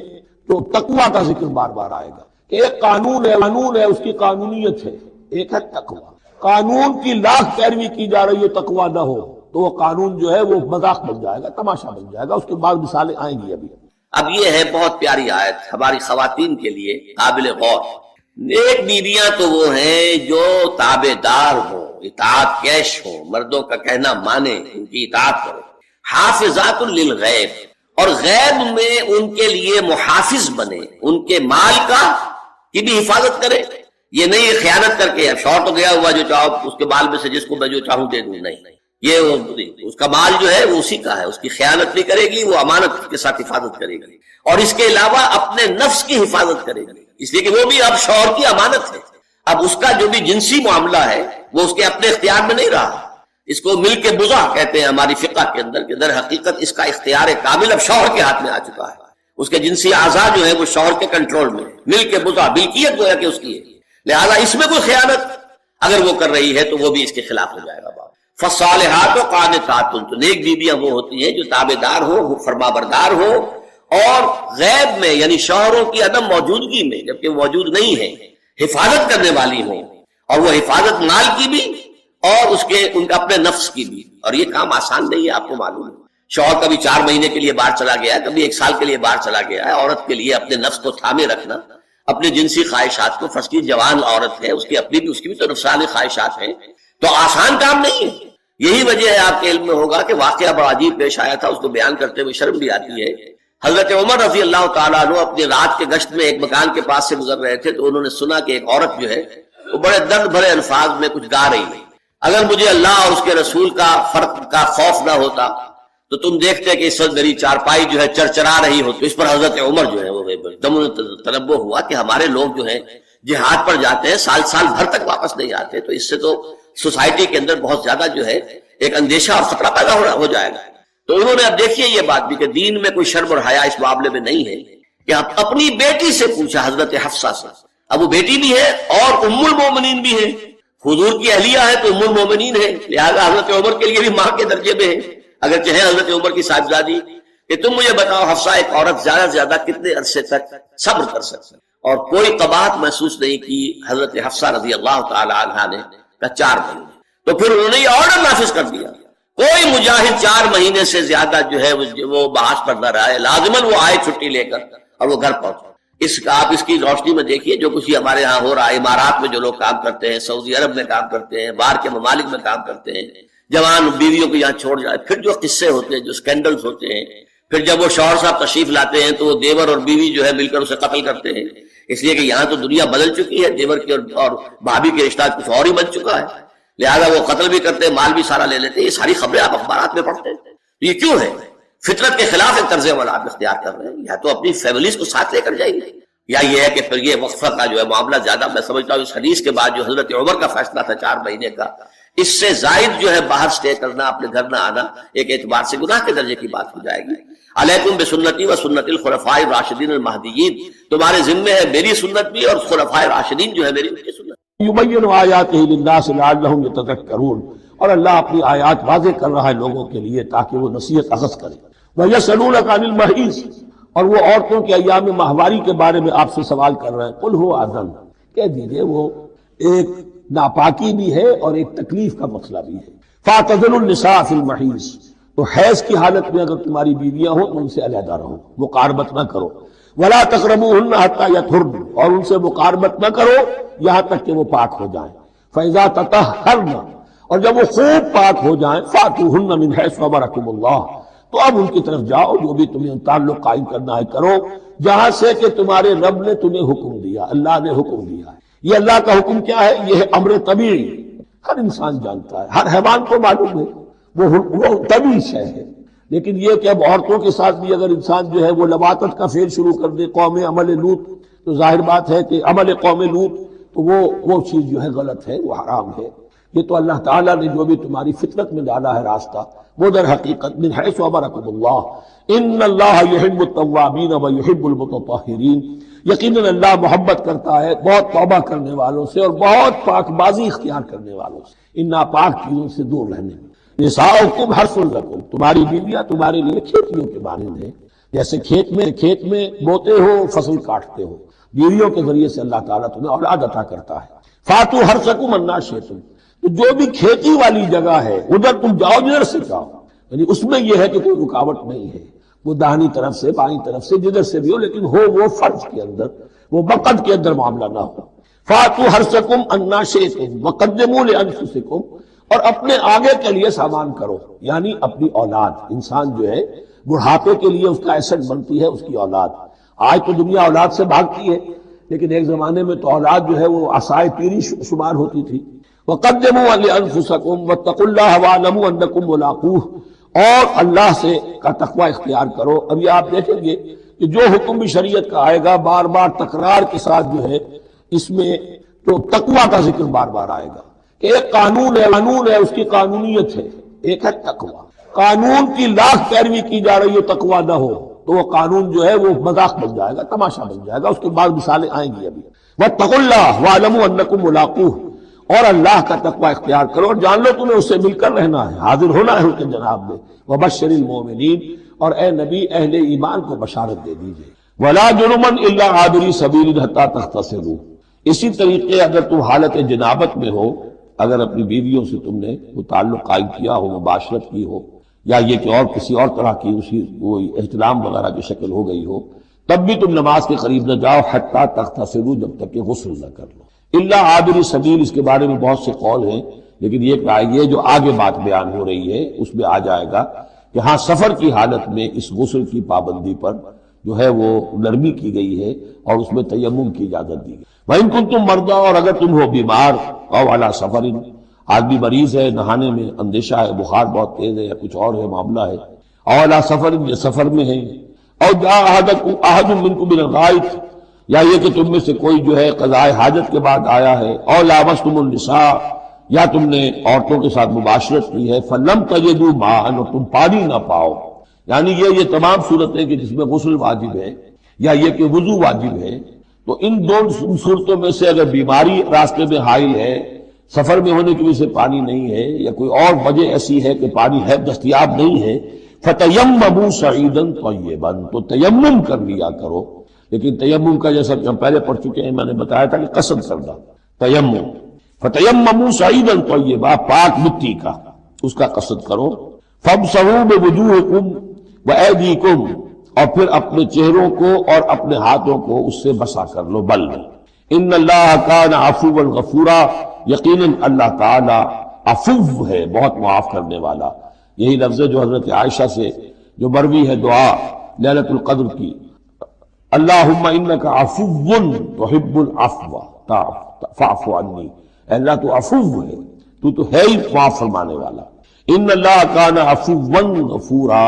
تو تقوی کا ذکر بار بار آئے گا کہ ایک قانون ہے اس کی قانونیت ہے، ایک ہے تقوی۔ قانون کی لاکھ پیروی کی جا رہی ہے، تقوی نہ ہو تو وہ قانون جو ہے وہ مذاق بن جائے گا، تماشا بن جائے گا۔ اس کے بعد مثالیں آئیں گی ابھی۔ اب یہ ہے بہت پیاری آیت ہماری خواتین کے لیے قابل غور۔ نیک بیویاں تو وہ ہیں جو تابع دار ہوں، اطاعت کیش ہوں، مردوں کا کہنا مانے، ان کی اطاعت کرو۔ حافظات للغیب، اور غیب میں ان کے لیے محافظ بنے، ان کے مال کی بھی حفاظت کرے۔ یہ نہیں خیانت کر کے اب شوہر تو گیا ہوا جو چاہو اس کے بال میں سے جس کو میں جو چاہوں دے دوں، نہیں، یہ اس کا مال جو ہے وہ اسی کا ہے، اس کی خیانت نہیں کرے گی، وہ امانت کے ساتھ حفاظت کرے گی، اور اس کے علاوہ اپنے نفس کی حفاظت کرے گی، اس لیے کہ وہ بھی اب شوہر کی امانت ہے۔ اب اس کا جو بھی جنسی معاملہ ہے وہ اس کے اپنے اختیار میں نہیں رہا۔ اس کو مل کے بزا کہتے ہیں ہماری فقہ کے اندر، کہ در حقیقت اس کا اختیار کامل اب شوہر کے ہاتھ میں آ چکا ہے۔ اس کے جنسی اعضاء جو ہے وہ شوہر کے کنٹرول میں، مل کے بزا، ملکیت گویا کہ اس کی ہے، لہذا اس میں کوئی خیانت اگر وہ کر رہی ہے تو وہ بھی اس کے خلاف ہو جائے گا۔ فالصالحات قانتات، تو نیک بیویاں وہ ہوتی ہیں جو تابع دار ہو، فرما بردار ہو، اور غیب میں یعنی شوہروں کی عدم موجودگی میں جبکہ وہ موجود نہیں ہے حفاظت کرنے والی ہوں، اور وہ حفاظت مال کی بھی اور ان کا اپنے نفس کی بھی۔ اور یہ کام آسان نہیں ہے، آپ کو معلوم ہے۔ شوہر کبھی 4 مہینے کے لیے باہر چلا گیا ہے، کبھی 1 سال کے لیے باہر چلا گیا ہے۔ عورت کے لیے اپنے نفس کو تھامے رکھنا، اپنے جنسی خواہشات کو، فرض کی جوان عورت ہے، اس کی بھی تو نفسانی خواہشات ہیں، تو آسان کام نہیں ہے۔ یہی وجہ ہے، آپ کے علم میں ہوگا کہ واقعہ بڑا عجیب پیش آیا تھا، اس کو بیان کرتے ہوئے شرم بھی آتی ہے۔ حضرت عمر رضی اللہ تعالیٰ عنہ اپنی رات کے گشت میں ایک مکان کے پاس سے گزر رہے تھے، تو انہوں نے سنا کہ ایک عورت جو ہے وہ بڑے درد بھرے الفاظ میں کچھ گا رہی ہے۔ اگر مجھے اللہ اور اس کے رسول کا فرق کا خوف نہ ہوتا تو تم دیکھتے کہ اس وقت میری چارپائی جو ہے چرچرا رہی ہو۔ تو اس پر حضرت عمر جو ہے وہ دم تنبہ ہوا کہ ہمارے لوگ جو ہیں جہاد پر جاتے ہیں، سال بھر تک واپس نہیں آتے، تو اس سے تو سوسائٹی کے اندر بہت زیادہ جو ہے ایک اندیشہ اور خطرہ پیدا ہو جائے گا۔ تو انہوں نے اب دیکھیے یہ بات بھی کہ دین میں کوئی شرم اور حیا اس معاملے میں نہیں ہے، کہ اپنی بیٹی سے پوچھا، حضرت حفصہ سے، اب وہ بیٹی بھی ہے اور ام المومنین بھی ہے، حضور کی اہلیہ ہے تو ام المومنین ہے، لہذا حضرت عمر کے لیے بھی ماں کے درجے میں ہے، اگرچہ ہے حضرت عمر کی صاحبزادی۔ کہ تم مجھے بتاؤ حفصہ ایک عورت زیادہ سے زیادہ کتنے عرصے تک صبر کر سکتی؟ اور کوئی قباحت محسوس نہیں کی حضرت حفصہ رضی اللہ تعالی عنہا نے، کا 4 مہینے۔ تو پھر انہوں نے یہ آرڈر نافذ کر دیا، کوئی مجاہد 4 مہینے سے زیادہ جو ہے وہ بحث پر نہ رہے، لازماً وہ آئے چھٹی لے کر اور وہ گھر پہنچے۔ آپ اس کی روشنی میں دیکھیے جو کچھ ہمارے ہاں ہو رہا ہے، امارات میں جو لوگ کام کرتے ہیں، سعودی عرب میں کام کرتے ہیں، باہر کے ممالک میں کام کرتے ہیں، جوان بیویوں کو یہاں چھوڑ جائے، پھر جو قصے ہوتے ہیں، جو سکینڈلز ہوتے ہیں، پھر جب وہ شوہر صاحب تشریف لاتے ہیں تو وہ دیور اور بیوی جو ہے مل کر اسے قتل کرتے ہیں، اس لیے کہ یہاں تو دنیا بدل چکی ہے، دیور کی اور بھابھی کے رشتہ کچھ اور ہی بن چکا ہے، لہذا وہ قتل بھی کرتے ہیں، مال بھی سارا لے لیتے ہیں۔ یہ ساری خبریں آپ اخبارات میں پڑھتے ہیں، یہ کیوں ہے؟ فطرت کے خلاف ایک طرز عمل آپ اختیار کر رہے ہیں، یا تو اپنی فیملیز کو ساتھ لے کر جائیں گے، یا یہ ہے کہ پھر یہ وقفہ کا جو ہے معاملہ زیادہ، میں سمجھتا ہوں اس حدیث کے بعد جو حضرت عمر کا فیصلہ تھا 4 مہینے کا، اس سے زائد جو ہے باہر سٹے کرنا، اپنے گھر نہ آنا، ایک اعتبار سے گناہ کے درجے کی بات ہو جائے گی۔ علیکم بسنتی و سنت الخلفاء الراشدین المہدیین، تمہارے ذمے ہے میری سنت بھی اور خلفائے راشدین جو ہے میری ان کی سنت۔ یبین آیاتہ للناس لعلہم یتذکرون، اور اللہ اپنی آیات واضح کر رہا ہے لوگوں کے لیے تاکہ وہ نصیحت اخذ کریں۔ وَيَسْأَلُونَكَ عَنِ الْمَحِيضِ، اور وہ عورتوں کے ایام ماہواری کے بارے میں آپ سے سوال کر رہے ہیں، قُلْ هُوَ أَذًى، کہہ دیجئے وہ ایک ناپاکی بھی ہے اور ایک تکلیف کا مسئلہ بھی ہے۔ فَاعْتَزِلُوا النِّسَاءَ فِي الْمَحِيضِ، تو حیض کی حالت میں اگر تمہاری بیویاں ہوں تو ان سے علیحدہ رہو، مقاربت نہ کرو۔ وَلَا تَقْرَبُوهُنَّ حَتَّى يَطْهُرْنَ، اور ان سے مقاربت نہ کرو یہاں تک کہ وہ پاک ہو جائیں۔ فَإِذَا تَطَهَّرْنَ، اور جب وہ خوب پاک ہو جائیں، فَأْتُوهُنَّ مِنْ حَيْثُ أَمَرَكُمُ اللَّهُ، تو اب ان کی طرف جاؤ، جو بھی تمہیں تعلق قائم کرنا ہے کرو، جہاں سے کہ تمہارے رب نے تمہیں حکم دیا، اللہ نے حکم دیا ہے۔ یہ اللہ کا حکم کیا ہے؟ یہ ہے امر طبیعی، ہر انسان جانتا ہے، ہر حیوان کو معلوم ہے، وہ طبیعی شے ہے۔ لیکن یہ کہ اب عورتوں کے ساتھ بھی اگر انسان جو ہے وہ لواطت کا فعل شروع کر دے، قوم عمل لوط، تو ظاہر بات ہے کہ عمل قوم لوط تو وہ چیز جو ہے غلط ہے، وہ حرام ہے۔ یہ تو اللہ تعالیٰ نے جو بھی تمہاری فطرت میں ڈالا ہے راستہ، وہ در حقیقت من حیث امرکم اللہ، ان اللہ یحب التوابین و یحب المتطہرین، یقیناً اللہ محبت کرتا ہے بہت توبہ کرنے والوں سے اور بہت پاک بازی اختیار کرنے والوں سے، ان ناپاک چیزوں سے دور رہنے میں۔ نساؤکم حرث لکم، تمہاری بیویاں تمہارے لیے کھیتیوں کے مانند ہیں، جیسے کھیت میں بوتے ہو، فصل کاٹتے ہو، بیویوں کے ذریعے سے اللہ تعالیٰ تمہیں اولاد عطا کرتا ہے۔ فاتو حرثکم انا شئتم، تو جو بھی کھیتی والی جگہ ہے ادھر تم جاؤ جدھر سے جاؤ، یعنی اس میں یہ ہے کہ کوئی رکاوٹ نہیں ہے، وہ داہنی طرف سے بائیں طرف سے جدھر سے بھی ہو، لیکن ہو وہ فرض کے اندر، وہ وقت کے اندر معاملہ نہ ہو۔ فاتو حرثکم انا شئتم وقدموا لانفسکم، اور اپنے آگے کے لیے سامان کرو، یعنی اپنی اولاد۔ انسان جو ہے بڑھاپے کے لیے اس کا ایسٹ بنتی ہے اس کی اولاد۔ آج تو دنیا اولاد سے بھاگتی ہے، لیکن ایک زمانے میں تو اولاد جو ہے وہ عصائے پیری شمار ہوتی تھی۔ وَقَدِّمُوا لِأَنفُسَكُمْ وَاتَّقُوا اللَّهَ وَاعْلَمُوا أَنَّكُمْ مُلَاقُوهُ، اور اللہ سے کا تقوی اختیار کرو۔ اب یہ آپ دیکھیں گے کہ جو حکم بھی شریعت کا آئے گا بار بار تکرار کے ساتھ جو ہے اس میں تو تقوی کا ذکر بار بار آئے گا کہ ایک قانون ہے اس کی قانونیت ہے، ایک ہے تقوی۔ قانون کی لاکھ پیروی کی جا رہی ہے، تقوی نہ ہو تو وہ قانون جو ہے وہ مذاق بن جائے گا، تماشا بن جائے گا۔ اس کے بعد مثالیں آئیں گی ابھی۔ وَاتَّقُوا اللَّهَ وَاعْلَمُوا أَنَّكُمْ مُلَاقُوهُ، اور اللہ کا تقوی اختیار کرو اور جان لو تمہیں اس سے مل کر رہنا ہے، حاضر ہونا ہے اس کے جناب میں۔ وَبَشِّرِ الْمُؤْمِنِينَ، اور اے نبی اہل ایمان کو بشارت دے دیجئے۔ وَلَا جُنُبًا إِلَّا عَابِرِي سَبِيلٍ حَتَّى تَغْتَسِلُوا، اسی طریقے اگر تم حالت جنابت میں ہو، اگر اپنی بیویوں سے تم نے وہ تعلق قائم کیا ہو، مباشرت کی ہو، یا یہ کہ اور کسی اور طرح کی اسی کوئی احتلام وغیرہ کی شکل ہو گئی ہو، تب بھی تم نماز کے قریب نہ جاؤ، حتیٰ تغتسلوا، جب تک کہ غسل نہ کر لو۔ الا عابر سبیل، اس کے بارے میں بہت سے قول ہیں، لیکن یہ جو آگے بات بیان ہو رہی ہے اس میں آ جائے گا کہ ہاں سفر کی حالت میں اس غسل کی پابندی پر جو ہے وہ نرمی کی گئی ہے اور اس میں تیمم کی اجازت دی گئی۔ وَإِن كُنتُم مَرْضَىٰ، اور اگر تم ہو بیمار، او علی سفر، آدمی مریض ہے، نہانے میں اندیشہ ہے، بخار بہت تیز ہے یا کچھ اور ہے معاملہ ہے، او علی سفر، یہ سفر میں ہے، او جاء احد منکم من الغائط، یا یہ کہ تم میں سے کوئی جو ہے قضاء حاجت کے بعد آیا ہے، او لامستم النساء، یا تم نے عورتوں کے ساتھ مباشرت کی ہے، فلم تجدوا ماء، اور تم پانی نہ پاؤ، یعنی یہ تمام صورتیں کہ جس میں غسل واجب ہے یا یہ کہ وضو واجب ہے، تو ان دونوں صورتوں میں سے اگر بیماری راستے میں حائل ہے، سفر میں ہونے کی وجہ سے پانی نہیں ہے، یا کوئی اور وجہ ایسی ہے کہ پانی ہے دستیاب نہیں ہے، فَتَيَمَّمُوا صَعِيدًا طَيِّبًا، تو تیمم کر لیا کرو. لیکن تیمم کا جیسا کہ ہم پہلے پڑھ چکے ہیں، میں نے بتایا تھا کہ قصد کردہ تیمم، فَتَيَمَّمُوا صَعِيدًا طَيِّبًا، پاک مٹی کا اس کا قصد کرو. فَامْسَحُوا بِوُجُوهِكُمْ وَأَيْدِيكُمْ، اور پھر اپنے چہروں کو اور اپنے ہاتھوں کو اس سے بسا کر لو، بل لو. ان اللہ کان عفوا غفورا، یقیناً اللہ تعالی عفو ہے، بہت معاف کرنے والا. یہی لفظ ہے جو حضرت عائشہ سے جو مروی ہے دعا لیلۃ القدر کی، اللہم انک عفو تحب العفو فاعف عنی، اے اللہ تو عفو ہے، تو ہے ہی معاف فرمانے والا. ان اللہ کان عفوا غفورا،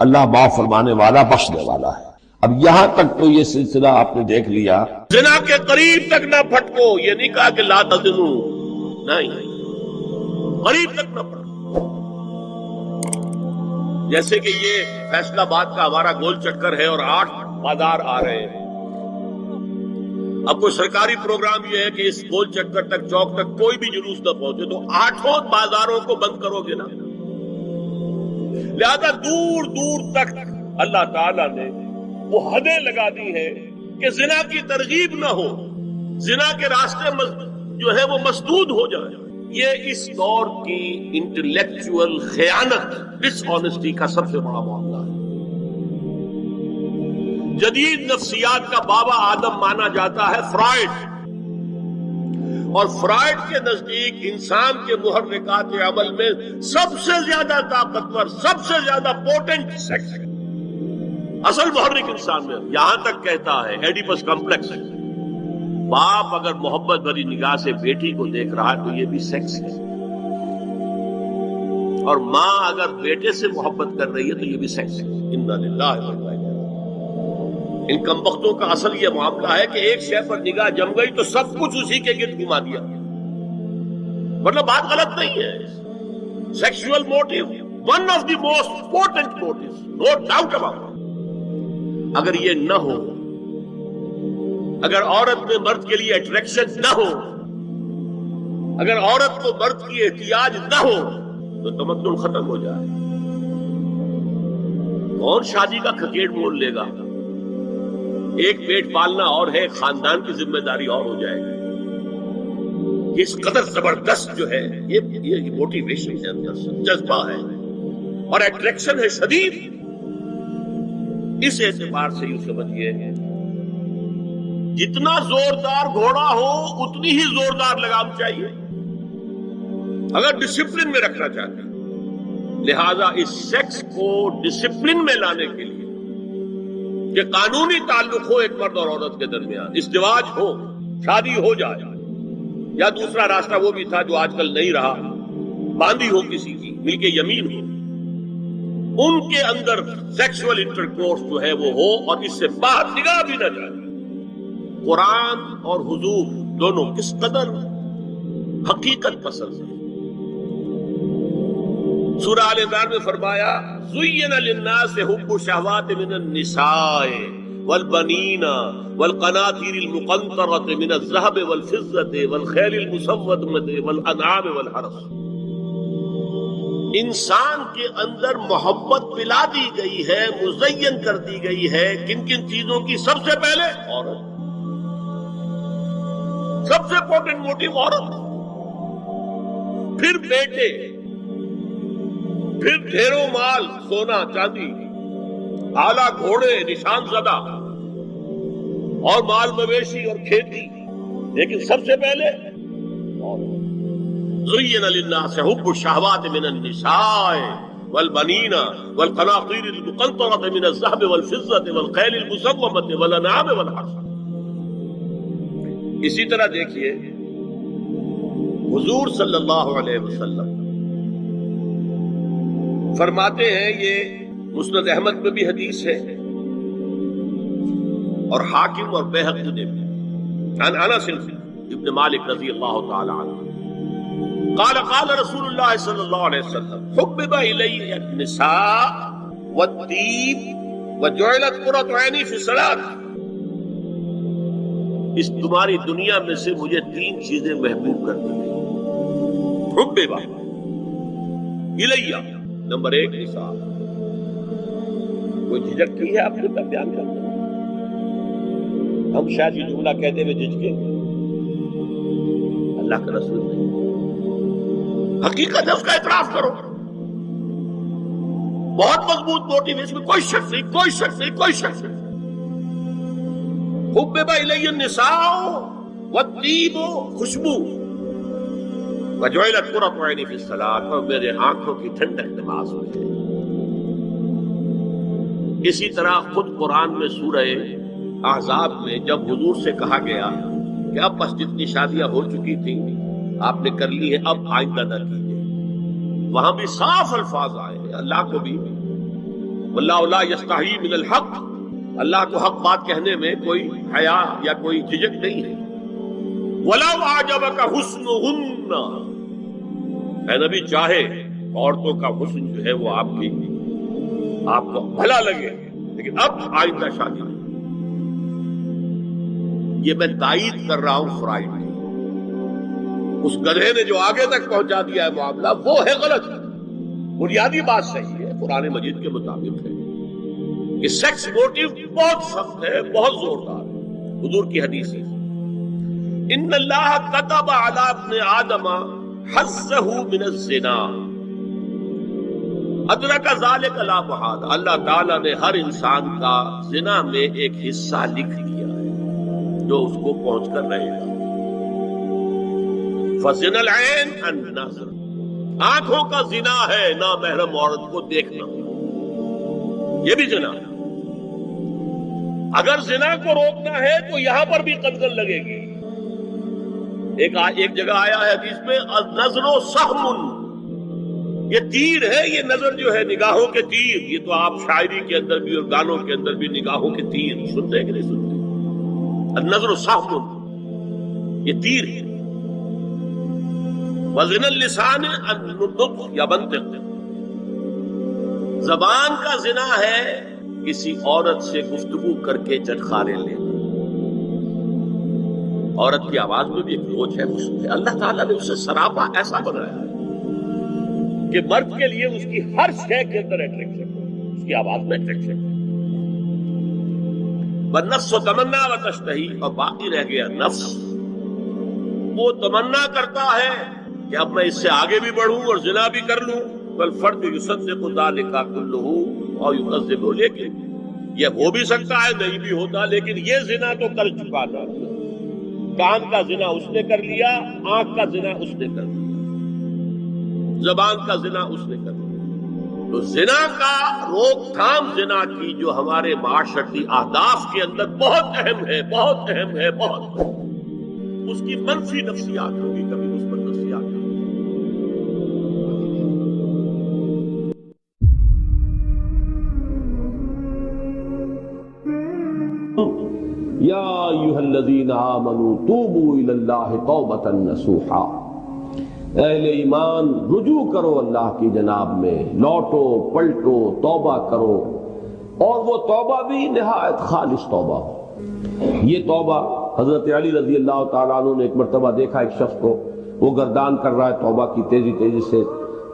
اللہ معاف فرمانے والا بخشنے والا ہے. اب یہاں تک تو یہ سلسلہ آپ نے دیکھ لیا. زنا کے قریب تک نہ پھٹکو، یہ نہیں کہا کہ لا تزنو، نہیں، قریب تک نہ پھٹکو. جیسے کہ یہ فیصلہ آباد کا ہمارا گول چکر ہے اور 8 بازار آ رہے ہیں. اب کوئی سرکاری پروگرام یہ ہے کہ اس گول چکر تک، چوک تک کوئی بھی جلوس نہ پہنچے، تو 8 بازاروں کو بند کرو گے نا. لہذا دور دور تک اللہ تعالیٰ نے وہ حدیں لگا دی ہیں کہ زنا کی ترغیب نہ ہو، زنا کے راستے جو ہے وہ مسدود ہو جائے. یہ اس دور کی انٹلیکچوئل خیانت، ڈس آنیسٹی کا سب سے بڑا معاملہ ہے. جدید نفسیات کا بابا آدم مانا جاتا ہے فرائڈ، اور فرائڈ کے نزدیک انسان کے محرکات عمل میں سب سے زیادہ طاقتور، سب سے زیادہ پوٹنٹ سیکس ہے. اصل محرک انسان میں، یہاں تک کہتا ہے ایڈیپس کمپلیکس ہے، باپ اگر محبت بھری نگاہ سے بیٹی کو دیکھ رہا ہے تو یہ بھی سیکس ہے، اور ماں اگر بیٹے سے محبت کر رہی ہے تو یہ بھی سیکس ہے. انا للہ و انا الیہ راجعون. ان کمبختوں کا اصل یہ معاملہ ہے کہ ایک شے پر نگاہ جم گئی تو سب کچھ اسی کے گرد گھما دیا. مطلب بات غلط نہیں ہے. Sexual motive one of the most important motive, no doubt about. اگر یہ نہ ہو، اگر عورت میں مرد کے لیے اٹریکشن نہ ہو، اگر عورت کو مرد کی احتیاج نہ ہو تو تمدن ختم ہو جائے. کون شادی کا کھکیڑ مول لے گا؟ ایک پیٹ پالنا اور ہے، خاندان کی ذمہ داری اور ہو جائے گی. اس قدر زبردست جو ہے یہ موٹیویشن ہے، اندر سے جذبہ ہے اور اٹریکشن ہے شدید. اس اعتبار سے یوں سمجھیے جتنا زوردار گھوڑا ہو اتنی ہی زوردار لگام چاہیے اگر ڈسپلن میں رکھنا چاہتے ہیں. لہذا اس سیکس کو ڈسپلن میں لانے کے لیے کہ قانونی تعلق ہو ایک مرد اور عورت کے درمیان، ازدواج ہو، شادی ہو جائے، یا دوسرا راستہ وہ بھی تھا جو آج کل نہیں رہا، باندھی ہو کسی کی، مل کے یمین ہو، ان کے اندر سیکسول انٹرکورس جو ہے وہ ہو اور اس سے باہر نگاہ بھی نہ جائے. قرآن اور حضور دونوں کس قدر حقیقت پسند ہے. سورہ آل عمران میں فرمایا زُيِّنَ لِلنَّاسِ حُبُّ الشَّهَوَاتِ مِنَ النِّسَاءِ وَالْبَنِينَ وَالْقَنَاطِيرِ الْمُقَنطَرَةِ مِنَ الذَّهَبِ وَالْفِضَّةِ وَالْخَيْلِ الْمُسَوَّمَةِ وَالْأَنْعَامِ وَالْحَرْثِ. انسان کے اندر محبت پلا دی گئی ہے، مزین کر دی گئی ہے. کن کن چیزوں کی؟ سب سے پہلے عورت، سب سے امپورٹنٹ موٹیو عورت، پھر بیٹے، پھر ڈھیروں مال، سونا چاندی، اعلیٰ گھوڑے، نشان زدہ، اور مال مویشی اور کھیتی. لیکن سب سے پہلے زُيِّنَ لِلنَّاسِ حُبُّ الشَّهَوَاتِ مِنَ النِّسَاءِ وَالْبَنِينَ وَالْقَنَاطِيرِ الْمُقَنطَرَةِ مِنَ الذَّهَبِ وَالْفِضَّةِ وَالْخَيْلِ الْمُسَوَّمَةِ وَالْأَنْعَامِ وَالْحَرْثِ. اسی طرح دیکھیے حضور صلی اللہ علیہ وسلم فرماتے ہیں، یہ مسند احمد میں بھی حدیث ہے اور حاکم اور بیہقی نے بھی، عن انس ابن مالک رضی اللہ تعالی عنہ قال قال رسول اللہ صلی اللہ علیہ وسلم حبب الی النساء والطیب وجعلت قرۃ عینی فی الصلاۃ. اس تمہاری دنیا میں سے مجھے 3 چیزیں محبوب کر دی گئی. حب الیہ، نمبر 1 نساء. کوئی جھجک کی ہے آپ نے بیان کرنا؟ ہم شاید یہ جملہ کہتے ہوئے جھجکیں گے، اللہ کا رسول نہیں. حقیقت ہے اس کا اعتراف کرو. بہت مضبوط موٹیو، اس میں کوئی شک نہیں، کوئی شک نہیں، کوئی شک نہیں. حبب الی النساء والطیب، خوشبو. وجعلت قرۃ عینی فی الصلاۃ، اور میرے آنکھوں کی ٹھنڈک نماز میں ہے. اسی طرح خود قرآن میں سورہ احزاب میں جب حضور سے کہا گیا کہ اب بس جتنی شادیاں ہو چکی تھیں آپ نے کر لی ہے، اب آئندہ نہ کیجیے، وہاں بھی صاف الفاظ آئے ہیں. اللہ کو بھی واللہ لا یستحیی من الحق، اللہ کو حق بات کہنے میں کوئی حیا یا کوئی جھجک نہیں ہے. وَلَوْ أَعْجَبَكَ حُسْنُهُنَّ، اے نبی چاہے عورتوں کا حسن جو ہے وہ آپ کو بھلا لگے، لیکن اب آئندہ شادی نہیں. یہ میں تائید کر رہا ہوں فرائض کی. اس گدھے نے جو آگے تک پہنچا دیا ہے معاملہ وہ ہے غلط. بنیادی بات صحیح ہے، قرآن مجید کے مطابق ہے کہ سیکس موٹیو بہت سخت ہے، بہت زوردار ہے. حضور کی حدیث ہے ان اللہ كتب علی ابن آدم حظہ من الزنا ادرک ذلک لا محالہ. اللہ تعالیٰ نے ہر انسان کا زنا میں ایک حصہ لکھ دیا ہے جو اس کو پہنچ کر رہے گا. فزنا العین النظر، آنکھوں کا زنا ہے نامحرم عورت کو دیکھنا، یہ بھی زنا ہے. اگر زنا کو روکنا ہے تو یہاں پر بھی قدغن لگے گی. ایک جگہ آیا ہے حدیث میں النظر سہم، یہ تیر ہے. یہ نظر جو ہے نگاہوں کے تیر، یہ تو آپ شاعری کے اندر بھی اور گانوں کے اندر بھی نگاہوں کے تیر سنتے ہیں کہ نہیں سنتے؟ النظر سہم، یہ تیر ہے. وزن اللسان النطق یا منطق، زبان کا زنا ہے کسی عورت سے گفتگو کر کے چٹخارے لینا. عورت کی آواز میں بھی ایک روج ہے، حسن ہے. اللہ تعالیٰ نے اسے سراپا ایسا بنایا ہے کہ مرد کے لیے اس کی ہر شے کے اندر اٹریکشن ہے، اس کی آواز میں اٹریکشن ہے. والنفس تمنا وتشتہی، اور باقی رہ گیا نفس، وہ تمنا کرتا ہے کہ اب میں اس سے آگے بھی بڑھوں اور زنا بھی کر لوں. والفرد یصدق ذلک کلہ اور یکذب، لیکن یہ ہو بھی سکتا ہے نہیں بھی ہوتا، لیکن یہ زنا تو کر چکا تھا. کان کا زنا اس نے کر لیا، آنکھ کا زنا اس نے کر لیا، زبان کا زنا اس نے کر لیا. تو زنا کا روک تھام زنا کی جو ہمارے معاشرتی اہداف کے اندر بہت اہم ہے، بہت اہم ہے، بہت اس کی منفی نفسیات ہوگی، کبھی مثبت نفسیات ہوگی. یا ایھا الذین آمنوا توبوا الی اللہ توبۃ نصوحا، اہل ایمان رجوع کرو اللہ کی جناب میں، لوٹو پلٹو توبہ کرو، اور وہ توبہ بھی نہایت خالص توبہ ہو. یہ توبہ حضرت علی رضی اللہ تعالیٰ عنہ نے ایک مرتبہ دیکھا ایک شخص کو، وہ گردان کر رہا ہے توبہ کی تیزی تیزی سے،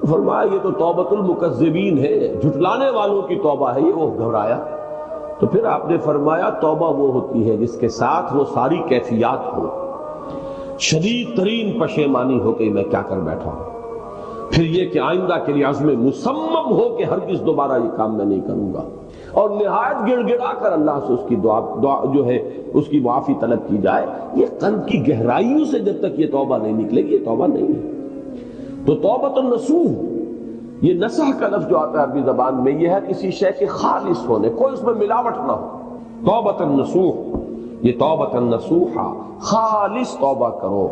فرمایا یہ تو توبۃ المکذبین ہے، جھٹلانے والوں کی توبہ ہے یہ. وہ گھبرایا. تو پھر آپ نے فرمایا توبہ وہ ہوتی ہے جس کے ساتھ وہ ساری کیفیات ہو، شدید ترین پشیمانی ہو کہ میں کیا کر بیٹھا ہوں، پھر یہ کہ آئندہ کے لیے عزم مصمم ہو کہ ہرگز دوبارہ یہ کام میں نہیں کروں گا، اور نہایت گڑ گڑا کر اللہ سے اس کی دعا جو ہے اس کی معافی طلب کی جائے. یہ قلب کی گہرائیوں سے جب تک یہ توبہ نہیں نکلے گی یہ توبہ نہیں ہے. تو توبۃ النصوح، یہ نصح کا لفظ جو آتا ہے عربی زبان میں، یہ ہے کسی شے کے خالص ہونے، کوئی اس میں ملاوٹ نہ ہو. توبۃ النصوح، یہ توبۃ النصوحہ، خالص توبہ کرو،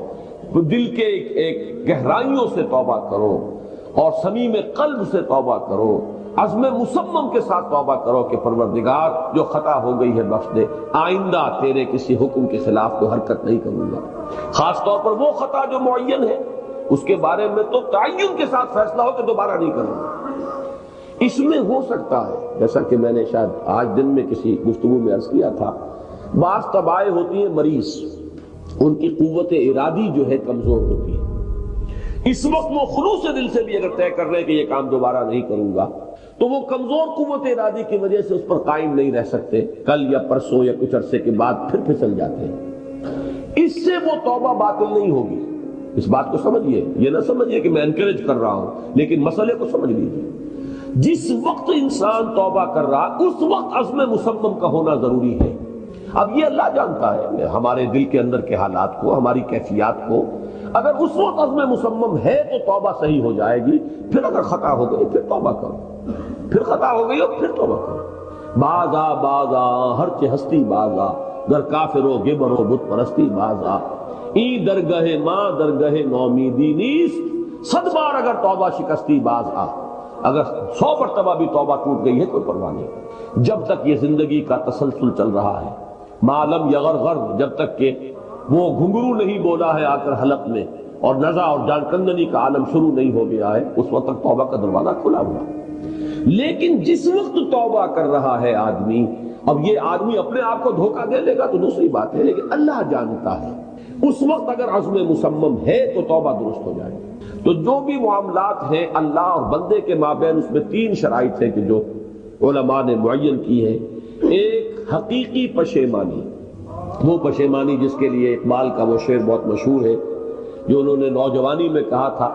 دل کے ایک گہرائیوں سے توبہ کرو، اور صمیم قلب سے توبہ کرو، عزم مصمم کے ساتھ توبہ کرو کہ پروردگار جو خطا ہو گئی ہے بخش دے، آئندہ تیرے کسی حکم کے خلاف کوئی حرکت نہیں کروں گا. خاص طور پر وہ خطا جو معین ہے اس کے بارے میں تو تعین کے ساتھ فیصلہ ہو کہ دوبارہ نہیں کروں گا. اس میں ہو سکتا ہے جیسا کہ میں نے شاید آج دن میں کسی گفتگو میں عرض کیا تھا، بعض طبائع ہوتی ہیں مریض، ان کی قوت ارادی جو ہے کمزور ہوتی ہے۔ اس وقت وہ خلوص دل سے بھی اگر طے کر رہے ہیں کہ یہ کام دوبارہ نہیں کروں گا، تو وہ کمزور قوت ارادی کی وجہ سے اس پر قائم نہیں رہ سکتے، کل یا پرسوں یا کچھ عرصے کے بعد پھر پھسل جاتے ہیں۔ اس سے وہ توبہ باطل نہیں ہوگی۔ اس بات کو سمجھیے، یہ نہ سمجھیے کہ میں انکریج کر رہا ہوں، لیکن مسئلے کو سمجھ لیجیے۔ جس وقت انسان توبہ کر رہا اس وقت عزم مصمم کا ہونا ضروری ہے۔ اب یہ اللہ جانتا ہے ہمارے دل کے اندر کے حالات کو، ہماری کیفیات کو۔ اگر اس وقت عزم مصمم ہے تو توبہ صحیح ہو جائے گی، پھر اگر خطا ہو گئی پھر توبہ کرو، پھر خطا ہو گئی اور پھر توبہ کرو۔ بازا بازا ہر چہ ہستی بازا، گر کافر و گبر و بت پرستی بازا، ای درگہ ماں درگہ نومیدی نیست، 100 بار اگر توبہ شکستی باز آ۔ اگر 100 مرتبہ بھی توبہ ٹوٹ گئی ہے کوئی پرواہ نہیں، جب تک یہ زندگی کا تسلسل چل رہا ہے۔ معلم یغرغر، جب تک کہ وہ گھنگرو نہیں بولا ہے آ کر حلق میں، اور نزع اور جان کندنی کا عالم شروع نہیں ہو گیا ہے، اس وقت تک توبہ کا دروازہ کھلا ہوا۔ لیکن جس وقت توبہ کر رہا ہے آدمی، اب یہ آدمی اپنے آپ کو دھوکہ دے لے گا تو دوسری بات ہے، لیکن اللہ جانتا ہے اس وقت اگر عزم مصمم ہے تو توبہ درست ہو جائے۔ تو جو بھی معاملات ہیں اللہ اور بندے کے مابین، اس میں 3 شرائط ہیں کہ جو علماء نے معین کی ہے۔ ایک حقیقی پشیمانی، وہ پشیمانی جس کے لیے اقبال کا وہ شعر بہت مشہور ہے جو انہوں نے نوجوانی میں کہا تھا،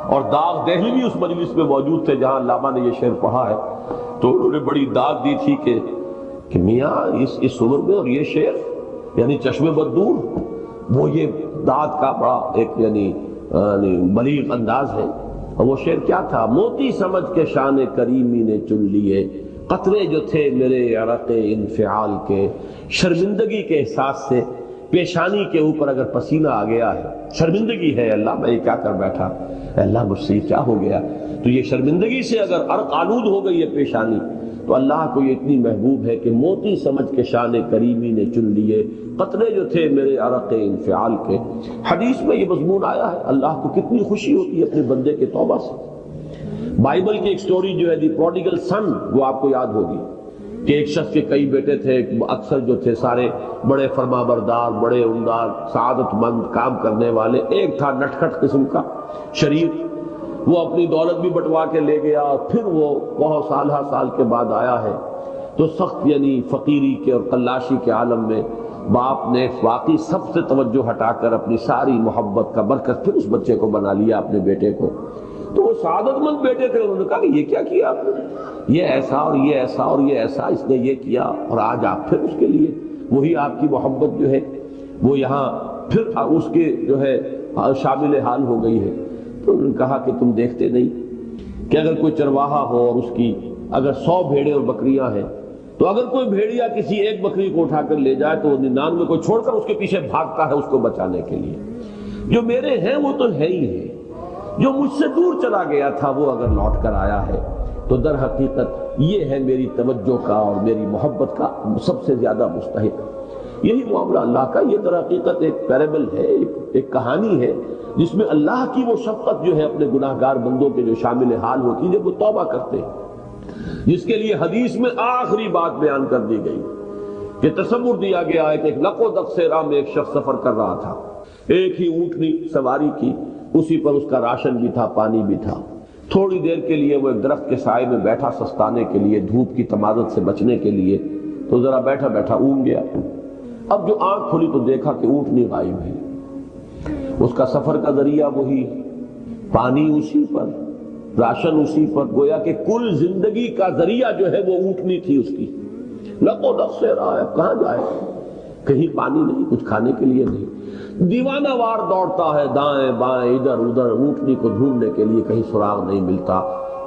اور داغ دہلی بھی اس مجلس میں موجود تھے جہاں علامہ نے یہ شعر پڑھا ہے، تو انہوں نے بڑی داد دی تھی کہ میاں اس عمر میں اور یہ شعر یعنی چشم بد دور، وہ یہ داد کا بڑا ایک یعنی بلیغ انداز ہے۔ اور وہ شعر کیا تھا؟ موتی سمجھ کے شان کریمی نے چن لیے، قطرے جو تھے میرے عرق انفعال کے، شرمندگی کے احساس سے پیشانی کے اوپر اگر پسینہ آ گیا ہے، شرمندگی ہے اللہ میں یہ کیا کر بیٹھا، اللہ مجھ سے کیا ہو گیا، تو یہ شرمندگی سے اگر عرق آلود ہو گئی ہے پیشانی، تو اللہ کو یہ اتنی محبوب ہے کہ موتی سمجھ کے شان کریمی نے چن لیے، قطرے جو تھے میرے عرق انفعال کے۔ حدیث میں یہ مضمون آیا ہے، اللہ کو کتنی خوشی ہوتی ہے اپنے بندے کے توبہ سے۔ بائبل کی ایک سٹوری جو ہے دی پروڈیگل سن، وہ آپ کو یاد ہوگی کہ ایک شخص کے کئی بیٹے تھے، اکثر جو تھے سارے بڑے فرما بردار، بڑے عمدہ، سعادت مند کام کرنے والے، ایک تھا نٹکھٹ قسم کا شریر، وہ اپنی دولت بھی بٹوا کے لے گیا، اور پھر وہ بہت سال کے بعد آیا ہے تو سخت یعنی فقیری کے اور قلاشی کے عالم میں باپ نے واقعی سب سے توجہ ہٹا کر اپنی ساری محبت کا برکت پھر اس بچے کو بنا لیا، اپنے بیٹے کو۔ تو وہ سعادت مند بیٹے تھے، انہوں نے کہا کہ یہ کیا کیا آپ نے، یہ ایسا اور یہ ایسا اور یہ ایسا، اس نے یہ کیا، اور آج آپ پھر اس کے لیے وہی آپ کی محبت جو ہے وہ یہاں پھر اس کے جو ہے شامل حال ہو گئی ہے۔ تو انہوں نے کہا کہ تم دیکھتے نہیں کہ اگر کوئی چرواہا ہو اور اس کی اگر 100 بھیڑیں اور بکریاں ہیں، تو اگر کوئی بھیڑیا کسی ایک بکری کو اٹھا کر لے جائے تو وہ 99 کو چھوڑ کر اس کے پیچھے بھاگتا ہے اس کو بچانے کے لیے۔ جو میرے ہیں وہ تو ہے ہی ہے، جو مجھ سے دور چلا گیا تھا وہ اگر لوٹ کر آیا ہے تو در حقیقت یہ ہے میری توجہ کا اور میری محبت کا سب سے زیادہ مستحق۔ یہی معاملہ اللہ کا، یہ در حقیقت ایک پیرابل ہے، ایک کہانی ہے جس میں اللہ کی وہ شفقت جو ہے اپنے گناہگار بندوں کے جو شامل حال ہوتی ہے جب وہ توبہ کرتے ہیں، جس کے لیے حدیث میں آخری بات بیان کر دی گئی کہ تصور دیا گیا ہے کہ ایک لق و دق سے راہ میں ایک شخص سفر کر رہا تھا، ایک ہی اونٹنی سواری کی، اسی پر اس کا راشن بھی تھا، پانی بھی تھا۔ تھوڑی دیر کے لیے وہ ایک درخت کے سائے میں بیٹھا سستانے کے لیے، دھوپ کی تمازت سے بچنے کے لیے، تو ذرا بیٹھا بیٹھا اونگ گیا۔ اب جو آنکھ کھلی تو دیکھا کہ اونٹنی غائب ہے، اس کا سفر کا ذریعہ وہی، پانی اسی پر، راشن اسی پر، گویا کہ کل زندگی کا ذریعہ جو ہے وہ اونٹنی تھی اس کی۔ لق و دق سے رہا ہے، کہاں جائے، کہیں پانی نہیں، کچھ کھانے کے لیے نہیں، دیوانہ وار دوڑتا ہے دائیں بائیں ادھر ادھر اونٹنی کو ڈھونڈنے کے لیے، کہیں سراغ نہیں ملتا۔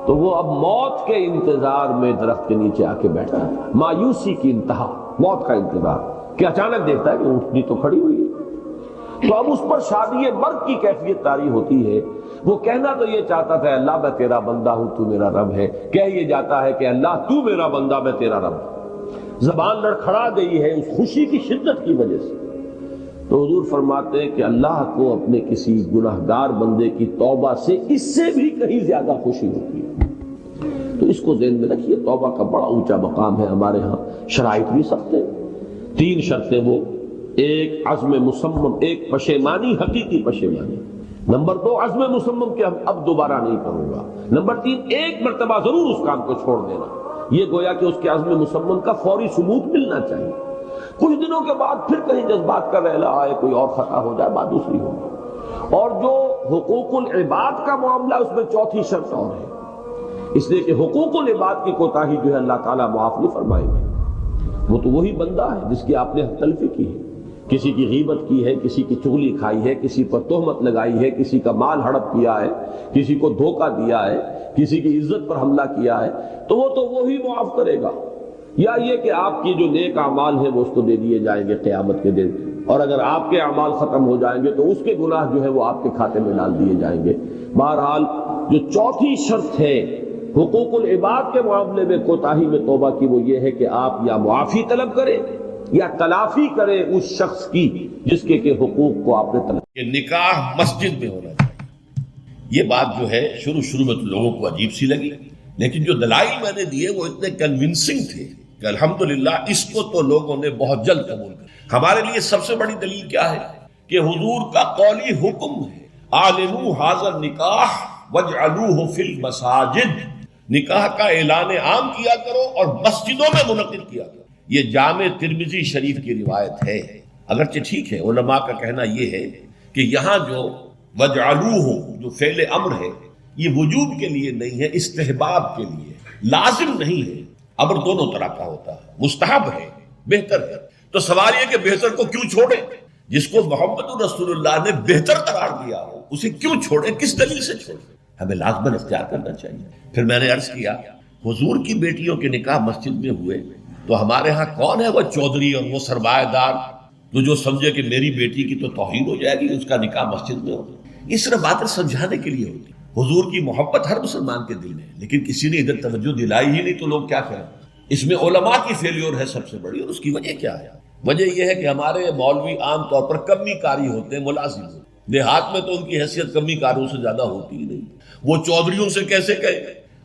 تو وہ اب موت کے انتظار میں درخت کے نیچے آ کے بیٹھا ہے، مایوسی کی انتہا، موت کا انتظار، کہ اچانک دیکھتا ہے کہ اونٹنی تو کھڑی ہوئی ہے۔ تو اب اس پر شادی مرگ کی کیفیت طاری ہوتی ہے۔ وہ کہنا تو یہ چاہتا تھا اللہ میں تیرا بندہ ہوں تو میرا رب ہے، کہہ یہ جاتا ہے کہ اللہ تو میرا بندہ میں تیرا رب، زبان لڑکھڑا گئی ہے اس خوشی کی شدت کی وجہ سے۔ تو حضور فرماتے ہیں کہ اللہ کو اپنے کسی گناہگار بندے کی توبہ سے اس سے بھی کہیں زیادہ خوشی ہوتی ہے۔ تو اس کو ذہن میں رکھیے، توبہ کا بڑا اونچا مقام ہے ہمارے ہاں، شرائط بھی سخت ہیں، 3 شرطیں وہ، ایک عزم مصمم، ایک پشیمانی، حقیقی پشیمانی۔ نمبر 2 عزم مصمم کہ اب دوبارہ نہیں کروں گا۔ نمبر 3 ایک مرتبہ ضرور اس کام کو چھوڑ دینا، یہ گویا کہ اس کے عزم مصمم کا فوری ثبوت ملنا چاہیے۔ کچھ دنوں کے بعد پھر کہیں جذبات کا ویلا آئے، کوئی اور خطا ہو جائے، بات دوسری ہوگی۔ اور جو حقوق العباد کا معاملہ، اس میں چوتھی شرط اور ہے، اس لیے کہ حقوق العباد کی کوتاہی جو ہے اللہ تعالیٰ معاف نہیں فرمائیں گے۔ وہ تو وہی بندہ ہے جس کی آپ نے حق تلفی کی ہے، کسی کی غیبت کی ہے، کسی کی چغلی کھائی ہے، کسی پر تہمت لگائی ہے، کسی کا مال ہڑپ کیا ہے، کسی کو دھوکہ دیا ہے، کسی کی عزت پر حملہ کیا ہے، تو وہ تو وہی معاف کرے گا۔ یا یہ کہ آپ کی جو نیک اعمال ہیں وہ اس کو دے دیے جائیں گے قیامت کے دن، اور اگر آپ کے اعمال ختم ہو جائیں گے تو اس کے گناہ جو ہے وہ آپ کے کھاتے میں ڈال دیے جائیں گے۔ بہرحال جو چوتھی شرط ہے حقوق العباد کے معاملے میں کوتاہی میں توبہ کی، وہ یہ ہے کہ آپ یا معافی طلب کریں یا تلافی کریں اس شخص کی جس کے حقوق کو آپ نے طلب کہ نکاح مسجد میں ہونا چاہیے۔ یہ بات جو ہے شروع میں تو لوگوں کو عجیب سی لگی، لیکن جو دلائل میں نے دیے وہ اتنے کنونسنگ تھے کہ الحمدللہ اس کو تو لوگوں نے بہت جلد قبول کر۔ ہمارے لیے سب سے بڑی دلیل کیا ہے کہ حضور کا قولی حکم ہے، اعلنوا ھذا النکاح واجعلوہ فی المساجد، نکاح کا اعلان عام کیا کرو اور مسجدوں میں منعقد کیا کرو۔ یہ جامع ترمذی شریف کی روایت ہے۔ اگرچہ ٹھیک ہے، علماء کا کہنا یہ ہے کہ یہاں جو وجعلوہ جو فعل امر ہے یہ وجوب کے لیے نہیں ہے، استحباب کے لیے، لازم نہیں ہے۔ امر دونوں طرح کا ہوتا ہے، مستحب ہے، بہتر ہے۔ تو سوال یہ کہ بہتر کو کیوں چھوڑیں؟ جس کو محمد رسول اللہ نے بہتر قرار دیا ہو اسے کیوں چھوڑیں؟ کس دلیل سے چھوڑیں؟ ہمیں لازماً اختیار کرنا چاہیے۔ پھر میں نے عرض کیا حضور کی بیٹیوں کے نکاح مسجد میں ہوئے تو ہمارے ہاں کون ہے وہ چودھری اور وہ سرمایہ دار جو سمجھے کہ میری بیٹی کی تو توہین ہو جائے گی، اس کا نکاح مسجد میں ہوگا؟ اس طرح باتیں سمجھانے کے لیے ہوتی۔ حضور کی محبت ہر مسلمان کے دل میں ہے، لیکن کسی نے ادھر توجہ دلائی ہی نہیں، تو لوگ کیا کریں؟ اس میں علماء کی فیلیور ہے سب سے بڑی، اور اس کی وجہ کیا ہے؟ وجہ یہ ہے کہ ہمارے مولوی عام طور پر کمی کاری ہوتے ہیں، ملازم ہوتے ہیں۔ دیہات میں تو ان کی حیثیت کمی کاروں سے زیادہ ہوتی ہی نہیں، وہ چودھریوں سے کیسے کہیں؟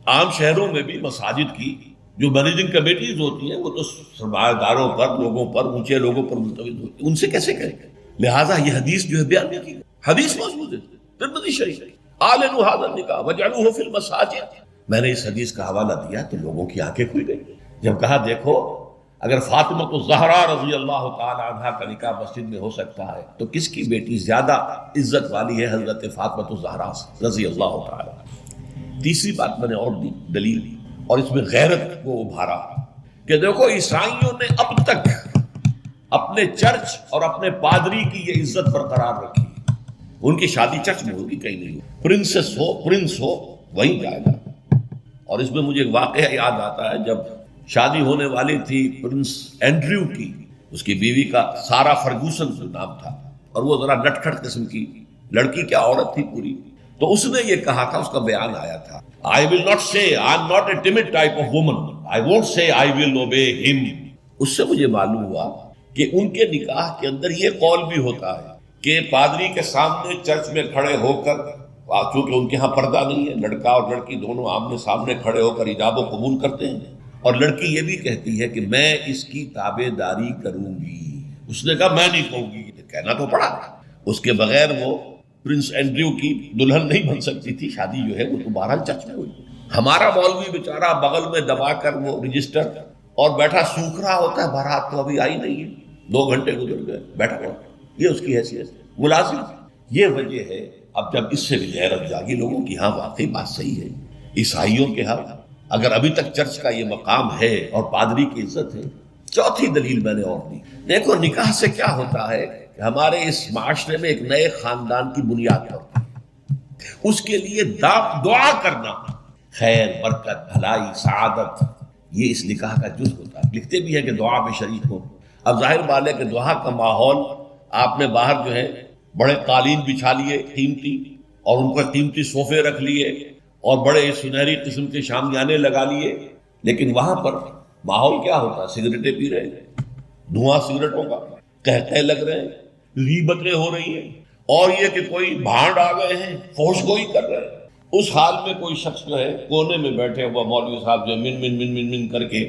عام شہروں میں بھی مساجد کی جو مینیجنگ کمیٹیز ہوتی ہیں وہ تو سرمایہ داروں پر، لوگوں پر، اونچے لوگوں پر منتخب ہوتی ہیں، ان سے کیسے کہیں؟ لہٰذا یہ حدیث جو ہے بیان نہیں کی، حدیث موجود ہے ترمذی شریف، اعلنوا ھذا النکاح واجعلوہ فی المساجد۔ میں نے اس حدیث کا حوالہ دیا تو لوگوں کی آنکھیں کھل گئی جب کہا دیکھو اگر فاطمہ الزہرا رضی اللہ تعالی عنہا کا نکاح مسجد میں ہو سکتا ہے تو کس کی بیٹی زیادہ عزت والی ہے حضرت فاطمہ الزہرا رضی اللہ تعالی۔ تیسری بات میں نے اور دی دلیل، اور اس میں غیرت کو ابھارا کہ دیکھو عیسائیوں نے اب تک اپنے چرچ اور اپنے پادری کی یہ عزت برقرار رکھی، ان کی شادی چرچ میں ہوگی، کہیں نہیں ہوگی، پرنسس ہو پرنس ہو وہیں جائے گا۔ اور اس میں مجھے ایک واقعہ یاد آتا ہے، جب شادی ہونے والی تھی پرنس اینڈریو کی، اس کی بیوی کا سارا فرگوسن جو نام تھا، اور وہ ذرا نٹکھٹ قسم کی لڑکی، کیا عورت تھی پوری، تو اس نے یہ کہا تھا، اس کا بیان آیا تھا، I will not say I am not a timid type of woman, I won't say I will obey him۔ اس سے مجھے معلوم ہوا کہ ان کے نکاح کے اندر یہ قول بھی ہوتا ہے کہ پادری کے سامنے چرچ میں کھڑے ہو کر، چونکہ ان کے ہاں پردہ نہیں ہے، لڑکا اور لڑکی دونوں آمنے سامنے کھڑے ہو کر ایجاب و قبول کرتے ہیں، اور لڑکی یہ بھی کہتی ہے کہ میں اس کی تابع داری کروں گی۔ اس نے کہا میں نہیں کہوں گی، کہنا تو پڑا، اس کے بغیر وہ پرنس اینڈریو کی دلہن نہیں بن سکتی تھی، شادی جو ہے وہ تو بہرحال چرچ میں ہوئی۔ ہمارا مولوی بیچارہ بغل میں دبا کر وہ رجسٹر اور بیٹھا سوکھ رہا ہوتا ہے، بارات تو ابھی آئی نہیں ہے، 2 گھنٹے گزر گئے، بیٹھا پڑا، یہ اس کی حیثیت ملازم۔ یہ وجہ ہے اب جب اس سے بھی غیرت جاگی لوگوں کی، ہاں واقعی بات صحیح ہے، عیسائیوں کے ہاں اگر ابھی تک چرچ کا یہ مقام ہے اور پادری کی عزت ہے۔ چوتھی دلیل میں نے اور دی، دیکھو نکاح سے کیا ہوتا ہے کہ ہمارے اس معاشرے میں ایک نئے خاندان کی بنیاد پڑتی ہے، اس کے لیے دعا کرنا، خیر برکت بھلائی سعادت، یہ اس نکاح کا جز ہوتا ہے۔ لکھتے بھی ہیں کہ دعا میں شریک ہو۔ اب ظاہر بات ہے کہ دعا کا ماحول آپ نے باہر جو ہے بڑے قالین بچھا لیے قیمتی، اور ان پر قیمتی صوفے رکھ لیے اور بڑے سنہری قسم کے شامیانے لگا لیے، لیکن وہاں پر ماحول کیا ہوتا ہے؟ سگریٹیں پی رہے ہیں، دھواں سگریٹوں کا، قہقہے لگ رہے ہیں، غیبتیں ہو رہی ہیں، اور یہ کہ کوئی بھانڈ آ گئے ہیں، فحش گوئی کر رہے ہیں۔ اس حال میں کوئی شخص جو ہے کونے میں بیٹھے ہوا مولوی صاحب جو من من من من من کر کے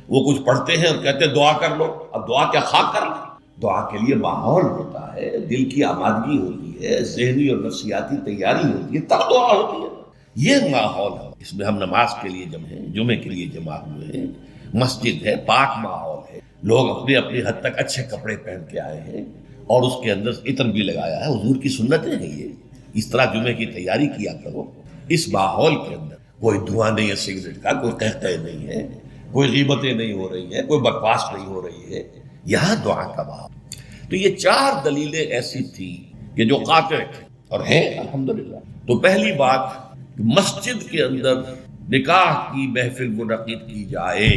وہ کچھ پڑھتے ہیں اور کہتے ہیں دعا کر لو۔ اب دعا کیا خاک کر لیں؟ دعا کے لیے ماحول ہوتا ہے، دل کی آمادگی ہوتی ہے، ذہنی اور نفسیاتی تیاری ہوتی ہے، تب دعا ہوتی ہے۔ یہ ماحول ہے، اس میں ہم نماز کے لیے جمع ہیں، جمعے کے لیے جمع ہوئے ہیں، مسجد ہے، پاک ماحول ہے، لوگ اپنے اپنی حد تک اچھے کپڑے پہن کے آئے ہیں اور اس کے اندر عطر بھی لگایا ہے، حضور کی سنتیں ہیں یہ، اس طرح جمعے کی تیاری کیا کرو۔ اس ماحول کے اندر کوئی دھواں نہیں ہے سگریٹ کا، کوئی قہقہ نہیں ہے، کوئی غیبتیں نہیں ہو رہی ہیں، کوئی بکواس نہیں ہو رہی ہے، یہاں دعا کا ماحول۔ تو یہ 4 دلیلیں ایسی تھی کہ جو قاطع تھیں اور ہیں الحمدللہ۔ تو پہلی بات، مسجد کے اندر نکاح کی محفل منعقد کی جائے،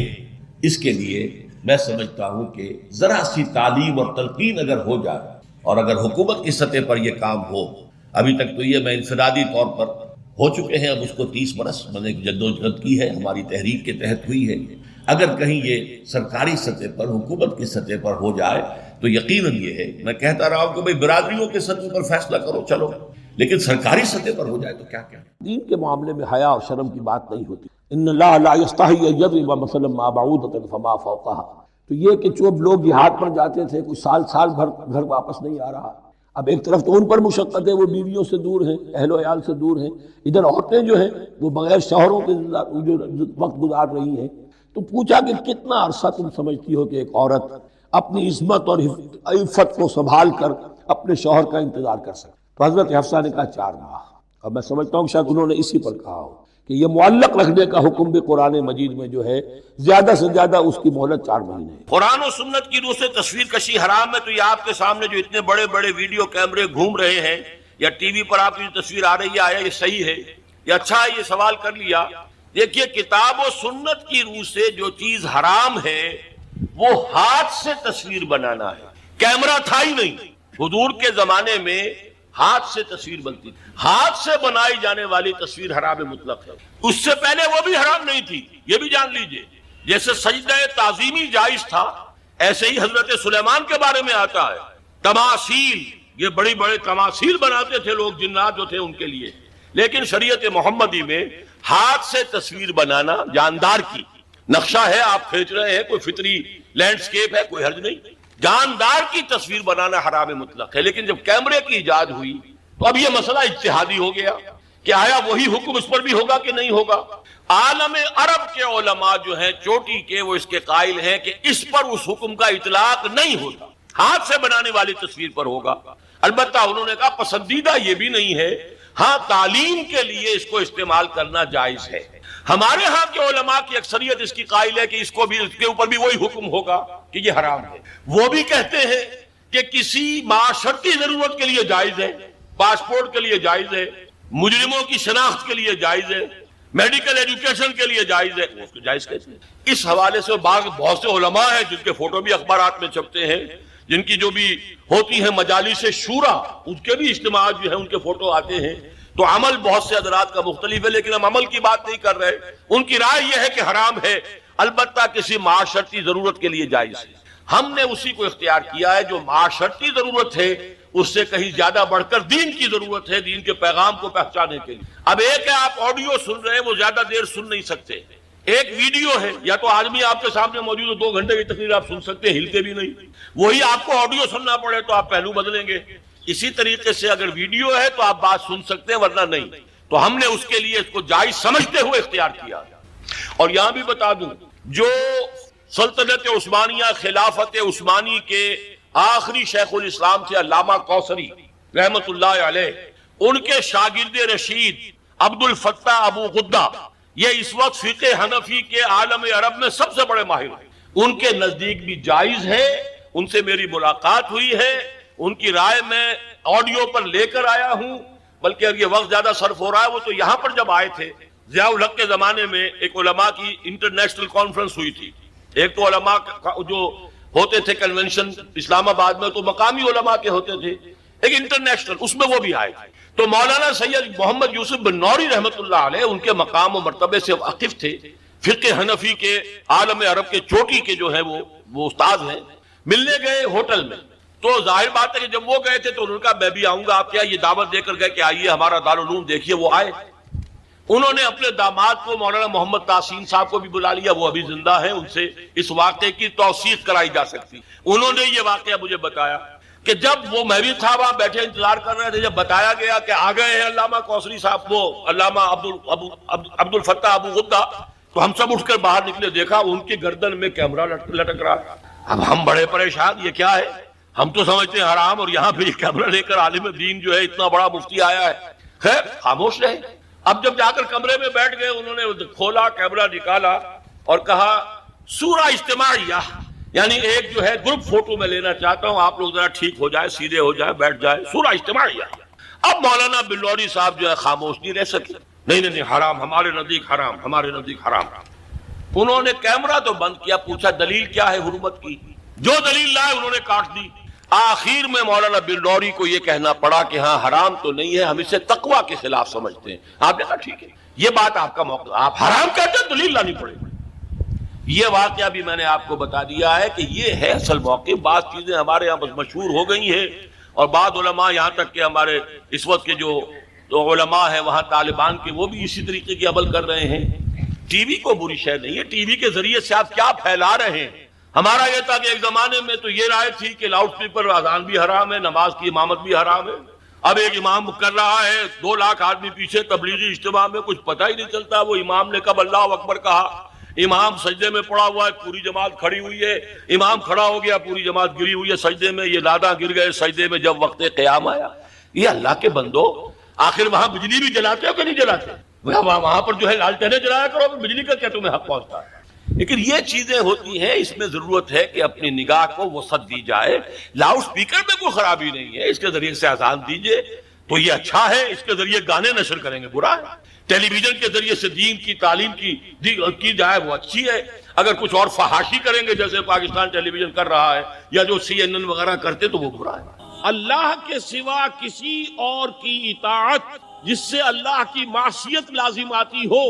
اس کے لیے میں سمجھتا ہوں کہ ذرا سی تعلیم اور تلقین اگر ہو جائے، اور اگر حکومت کی سطح پر یہ کام ہو، ابھی تک تو یہ میں انفرادی طور پر ہو چکے ہیں، اب اس کو 30 برس میں نے جدوجہد کی ہے، ہماری تحریک کے تحت ہوئی ہے، اگر کہیں یہ سرکاری سطح پر، حکومت کی سطح پر ہو جائے تو یقیناً یہ ہے، میں کہتا رہا ہوں کہ بھئی برادریوں کے سطح پر فیصلہ کرو چلو، لیکن سرکاری سطح پر ہو جائے تو کیا کیا۔ دین کے معاملے میں حیا اور شرم کی بات نہیں ہوتی۔ ان اللہ لا یستحی ان یضرب مثلا ما بعوضۃ فما فوقها، تو یہ کہ جو لوگ جہاد پر جاتے تھے کچھ سال بھر گھر واپس نہیں آ رہا، اب ایک طرف تو ان پر مشقت ہے، وہ بیویوں سے دور ہیں، اہل و عیال سے دور ہیں، ادھر عورتیں جو ہیں وہ بغیر شوہروں کے جو وقت گزار رہی ہیں، تو پوچھا کہ کتنا عرصہ تم سمجھتی ہو کہ ایک عورت اپنی عصمت اور عفت کو سنبھال کر اپنے شوہر کا انتظار کر سکے؟ تو حضرت حفصہ نے کہا 4 ماہ، اور میں سمجھتا ہوں شاید انہوں نے اسی پر کہا ہو کہ یہ معلق رکھنے کا حکم بھی قرآن مجید میں جو ہے زیادہ سے زیادہ اس کی مہلت 4 مہینے ہے۔ قرآن و سنت کی روح سے تصویر کشی حرام ہے، تو یہ آپ کے سامنے جو اتنے بڑے بڑے ویڈیو کیمرے گھوم رہے ہیں یا ٹی وی پر آپ کی جو تصویر آ رہی ہے، آیا یہ صحیح ہے یا اچھا ہے؟ یہ سوال کر لیا۔ دیکھیے، کتاب و سنت کی روح سے جو چیز حرام ہے وہ ہاتھ سے تصویر بنانا ہے، کیمرہ تھا ہی نہیں۔ حضور کے زمانے میں ہاتھ سے تصویر بنتی تھی، ہاتھ سے بنائی جانے والی تصویر حرام مطلق ہے، اس سے پہلے وہ بھی حرام نہیں تھی، یہ بھی جان لیجئے۔ جیسے سجدہ تعظیمی جائز تھا، ایسے ہی حضرت سلیمان کے بارے میں آتا ہے، تماثیل، یہ بڑی بڑے تماثیل بناتے تھے لوگ، جنات جو تھے ان کے لیے، لیکن شریعت محمدی میں ہاتھ سے تصویر بنانا، جاندار کی نقشہ ہے آپ کھینچ رہے ہیں، کوئی فطری لینڈسکیپ ہے، کوئی حرج نہیں، جاندار کی تصویر بنانا حرام مطلق ہے۔ لیکن جب کیمرے کی ایجاد ہوئی تو اب یہ مسئلہ اجتہادی ہو گیا کہ آیا وہی حکم اس پر بھی ہوگا کہ نہیں ہوگا۔ عالم عرب کے علماء جو ہیں چوٹی کے، وہ اس کے قائل ہیں کہ اس پر اس حکم کا اطلاق نہیں ہوتا، ہاتھ سے بنانے والی تصویر پر ہوگا۔ البتہ انہوں نے کہا پسندیدہ یہ بھی نہیں ہے، ہاں تعلیم کے لیے اس کو استعمال کرنا جائز ہے۔ ہمارے ہاں کے علماء کی اکثریت اس کی قائل ہے کہ اس کو بھی، اس کے اوپر بھی وہی حکم ہوگا کہ یہ حرام ہے۔ وہ بھی کہتے ہیں کہ کسی معاشرتی ضرورت کے لیے جائز ہے، پاسپورٹ کے لیے جائز ہے، مجرموں کی شناخت کے لیے جائز ہے، میڈیکل ایجوکیشن کے لیے جائز ہے، اس کو جائز کہتے ہیں۔ اس حوالے سے بہت سے علماء ہیں جن کے فوٹو بھی اخبارات میں چھپتے ہیں، جن کی جو بھی ہوتی ہیں مجالس شورا، اس کے بھی اجتماعات جو ہیں ان کے فوٹو آتے ہیں۔ تو عمل بہت سے حضرات کا مختلف ہے، لیکن ہم عمل کی بات نہیں کر رہے۔ ان کی رائے یہ ہے کہ حرام ہے، البتہ کسی معاشرتی ضرورت کے لیے جائز ہے۔ ہم نے اسی کو اختیار کیا ہے جو معاشرتی ضرورت ہے، اس سے کہیں زیادہ بڑھ کر دین کی ضرورت ہے، دین کے پیغام کو پہچانے کے لیے۔ اب ایک ہے آپ آڈیو سن رہے ہیں، وہ زیادہ دیر سن نہیں سکتے، ایک ویڈیو ہے، یا تو آدمی آپ کے سامنے موجود ہے 2 گھنٹے کی تقریر آپ سن سکتے ہیں، ہلتے بھی نہیں، وہی آپ کو آڈیو سننا پڑے تو آپ پہلو بدلیں گے۔ اسی طریقے سے اگر ویڈیو ہے تو آپ بات سن سکتے ہیں، ورنہ نہیں۔ تو ہم نے اس کے لیے اس کو جائز سمجھتے ہوئے اختیار کیا۔ اور یہاں بھی بتا دوں، جو سلطنت عثمانیہ، خلافت عثمانی کے آخری شیخ الاسلام تھے علامہ کوثری رحمت اللہ علیہ، ان کے شاگرد رشید عبد الفتاح ابو غدہ، یہ اس وقت فقہ حنفی کے عالم عرب میں سب سے بڑے ماہر ہیں، ان کے نزدیک بھی جائز ہے۔ ان سے میری ملاقات ہوئی ہے، ان کی رائے میں آڈیو پر لے کر آیا ہوں، بلکہ اب یہ وقت زیادہ صرف ہو رہا ہے، وہ تو یہاں پر جب آئے تھے ضیاء الحق کے زمانے میں ایک علماء کی انٹرنیشنل کانفرنس ہوئی تھی، ایک تو علماء جو ہوتے تھے کنونشن اسلام آباد میں تو مقامی علماء کے ہوتے تھے، ایک انٹرنیشنل، اس میں وہ بھی آئے تھے۔ تو مولانا سید محمد یوسف بن نوری رحمت اللہ علیہ ان کے مقام و مرتبے سے واقف تھے، فقہ حنفی کے عالم عرب کے چوٹی کے جو ہیں وہ استاد ہیں، ملنے گئے ہوٹل میں۔ تو ظاہر بات ہے کہ جب وہ گئے تھے تو انہوں نے کہا میں بھی آؤں گا، آپ کیا یہ دعوت دے کر گئے کہ آئیے ہمارا دارالعلوم دیکھیے، وہ آئے۔ انہوں نے اپنے داماد کو مولانا محمد تحسین صاحب کو بھی بلا لیا، وہ ابھی زندہ ہے، ان سے اس واقعے کی توثیق کرائی جا سکتی۔ انہوں نے یہ واقعہ مجھے بتایا کہ جب وہ مہوی صاحب وہاں بیٹھے انتظار کر رہے تھے، جب بتایا گیا کہ آ گئے ہیں علامہ کوثری صاحب، وہ علامہ عبد الفتاح ابو غدہ، تو ہم سب اٹھ کر باہر نکلے، دیکھا ان کی گردن میں کیمرہ لٹک رہا۔ اب ہم بڑے پریشان، یہ کیا ہے؟ ہم تو سمجھتے ہیں حرام، اور یہاں پہ یہ کیمرہ لے کر عالم دین جو ہے اتنا بڑا مفتی آیا ہے۔ خیر خاموش رہے۔ اب جب جا کر کمرے میں بیٹھ گئے، انہوں نے کھولا، کیمرہ نکالا اور کہا سورہ اجتماعیہ، یعنی ایک جو ہے گروپ فوٹو میں لینا چاہتا ہوں، آپ لوگ ذرا ٹھیک ہو جائے، سیدھے ہو جائے، بیٹھ جائے، سورہ اجتماعیہ۔ اب مولانا بلوری صاحب جو ہے خاموش نہیں رہ سکے، نہیں حرام، ہمارے نزدیک حرام، ہمارے نزدیک حرام۔ انہوں نے کیمرہ تو بند کیا، پوچھا دلیل کیا ہے حرمت کی؟ جو دلیل لائے انہوں نے کاٹ دی۔ آخر میں مولانا بلوری کو یہ کہنا پڑا کہ ہاں حرام تو نہیں ہے، ہم اسے تقویٰ کے خلاف سمجھتے ہیں۔ آپ نے کہا ٹھیک ہے، یہ بات آپ کا موقع، آپ حرام کہتے ہیں، دلیل لانی پڑے گی۔ یہ واقعہ بھی میں نے آپ کو بتا دیا ہے کہ یہ ہے اصل موقع۔ بعض چیزیں ہمارے یہاں بس مشہور ہو گئی ہیں، اور بعض علماء یہاں تک کہ ہمارے اس وقت کے جو علماء ہیں وہاں طالبان کے، وہ بھی اسی طریقے کی عمل کر رہے ہیں۔ ٹی وی کو بری شے نہیں ہے، ٹی وی کے ذریعے سے آپ کیا پھیلا رہے ہیں۔ ہمارا یہ تھا کہ ایک زمانے میں تو یہ رائے تھی کہ لاؤڈ اسپیکر اذان بھی حرام ہے، نماز کی امامت بھی حرام ہے۔ اب ایک امام کر رہا ہے، 2 لاکھ آدمی پیچھے تبلیغی اجتماع میں، کچھ پتہ ہی نہیں چلتا وہ امام نے کب اللہ اکبر کہا۔ امام سجدے میں پڑا ہوا ہے، پوری جماعت کھڑی ہوئی ہے، امام کھڑا ہو گیا، پوری جماعت گری ہوئی ہے سجدے میں، یہ لادا گر گئے سجدے میں جب وقت قیام آیا۔ یہ اللہ کے بندو، آخر وہاں بجلی بھی جلاتے ہو کہ نہیں جلاتے؟ وہاں پر جو ہے لالٹینیں جلایا کرو، بجلی کا کیا تمہیں حق پہنچتا ہے؟ لیکن یہ چیزیں ہوتی ہیں، اس میں ضرورت ہے کہ اپنی نگاہ کو وسعت دی جائے۔ لاؤڈ سپیکر میں کوئی خرابی نہیں ہے، اس کے ذریعے سے اذان دیجئے تو یہ اچھا ہے، اس کے ذریعے گانے نشر کریں گے برا ہے۔ ٹیلی ویژن کے ذریعے سے دین کی تعلیم کی جائے وہ اچھی ہے۔ اگر کچھ اور فحاشی کریں گے جیسے پاکستان ٹیلی ویژن کر رہا ہے یا جو CNN وغیرہ کرتے تو وہ برا ہے۔ اللہ کے سوا کسی اور کی اطاعت جس سے اللہ کی معصیت لازم آتی ہو،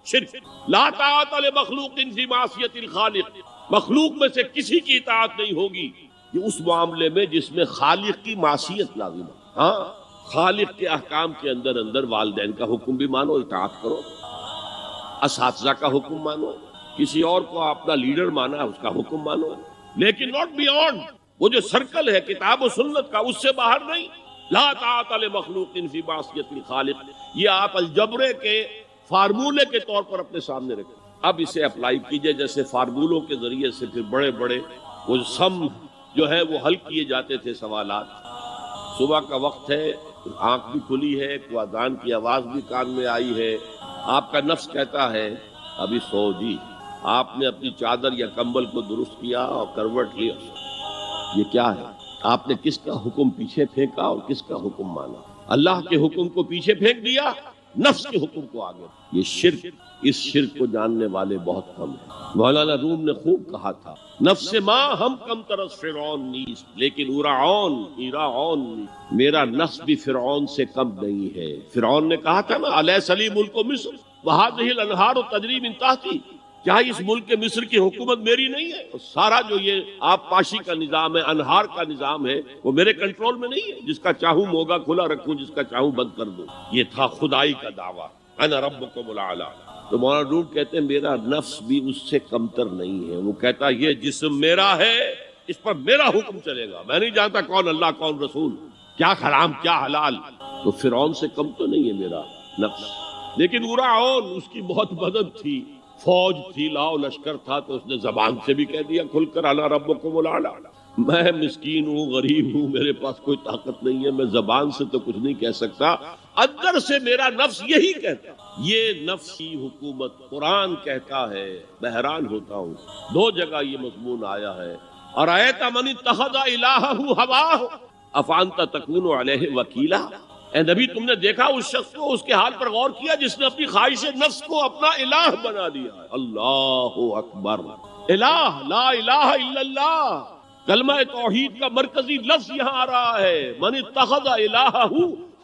شرک۔ لا طاعت لمخلوق فی معصیت الخالق، مخلوق میں سے کسی کی اطاعت نہیں ہوگی یہ اس معاملے میں جس میں خالق کی معصیت لازم ہے۔ ہاں، خالق کے احکام کے اندر والدین کا حکم بھی مانو، اطاعت کرو، اساتذہ کا حکم مانو، کسی اور کو اپنا لیڈر مانا اس کا حکم مانو، لیکن ناٹ بیونڈ وہ جو سرکل ہے کتاب و سنت کا، اس سے باہر نہیں۔ لا طاعت لمخلوق فی معصیت الخالق، یہ آپ الجبرے کے فارمولے کے طور پر اپنے سامنے رکھیں۔ اب اسے اپلائی کیجئے، جیسے فارمولوں کے ذریعے سے پھر بڑے بڑے وہ سم جو ہے وہ حل کیے جاتے تھے سوالات۔ صبح کا وقت ہے، آنکھ بھی کھلی ہے، کوئی اذان کی آواز بھی کان میں آئی ہے، آپ کا نفس کہتا ہے ابھی سو جی، آپ نے اپنی چادر یا کمبل کو درست کیا اور کروٹ لیا۔ یہ کیا ہے؟ آپ نے کس کا حکم پیچھے پھینکا اور کس کا حکم مانا؟ اللہ کے حکم کو پیچھے پھینک دیا، نفس کے حکم کو آگے۔ یہ شرک، اس شرک کو جاننے والے بہت کم ہیں۔ مولانا روم نے خوب کہا تھا، نفس ماں ہم کم ترس فرعون نیست لیکن ایراعون میرا نفس بھی فرعون سے کم نہیں ہے۔ فرعون نے کہا تھا نا الیس لی ملک مصر وہذہ الانہار تجری من تحتی، کیا اس ملک مصر کی حکومت میری نہیں ہے؟ اور سارا جو یہ آپ پاشی کا نظام ہے، انہار کا نظام ہے، وہ میرے کنٹرول میں نہیں ہے، جس کا چاہوں موگا کھلا رکھوں، جس کا چاہوں بند کر دوں۔ یہ تھا خدائی کا دعویٰ، انا ربکم الاعلی۔ تو مولانا روم کہتے ہیں میرا نفس بھی اس سے کمتر نہیں ہے، وہ کہتا یہ جسم میرا ہے، اس پر میرا حکم چلے گا، میں نہیں جانتا کون اللہ کون رسول، کیا حرام کیا حلال۔ تو فرعون سے کم تو نہیں ہے میرا نفس، لیکن ایراعون اس کی بہت مدد تھی، فوج تھی، لاؤ لشکر تھا، تو اس نے زبان سے بھی کہہ دیا کھل کر انا ربکم الاعلی۔ میں مسکین ہوں، غریب ہوں، میرے پاس کوئی طاقت نہیں ہے، میں زبان سے تو کچھ نہیں کہہ سکتا، اندر سے میرا نفس یہی کہتا۔ یہ نفسی حکومت قرآن کہتا ہے، بحران ہوتا ہوں، 2 جگہ یہ مضمون آیا ہے، ارأیت من اتخذ الہہ ہواہ افانت تکون علیہ وکیلا۔ اے نبی تم نے دیکھا اس شخص کو، اس کے حال پر غور کیا جس نے اپنی خواہش نفس کو اپنا الہ بنا لیا ہے۔ اللہ اکبر، الہ لا الہ الا اللہ، کلمہ توحید کا مرکزی لفظ یہاں آ رہا ہے، من اتخذ الہہ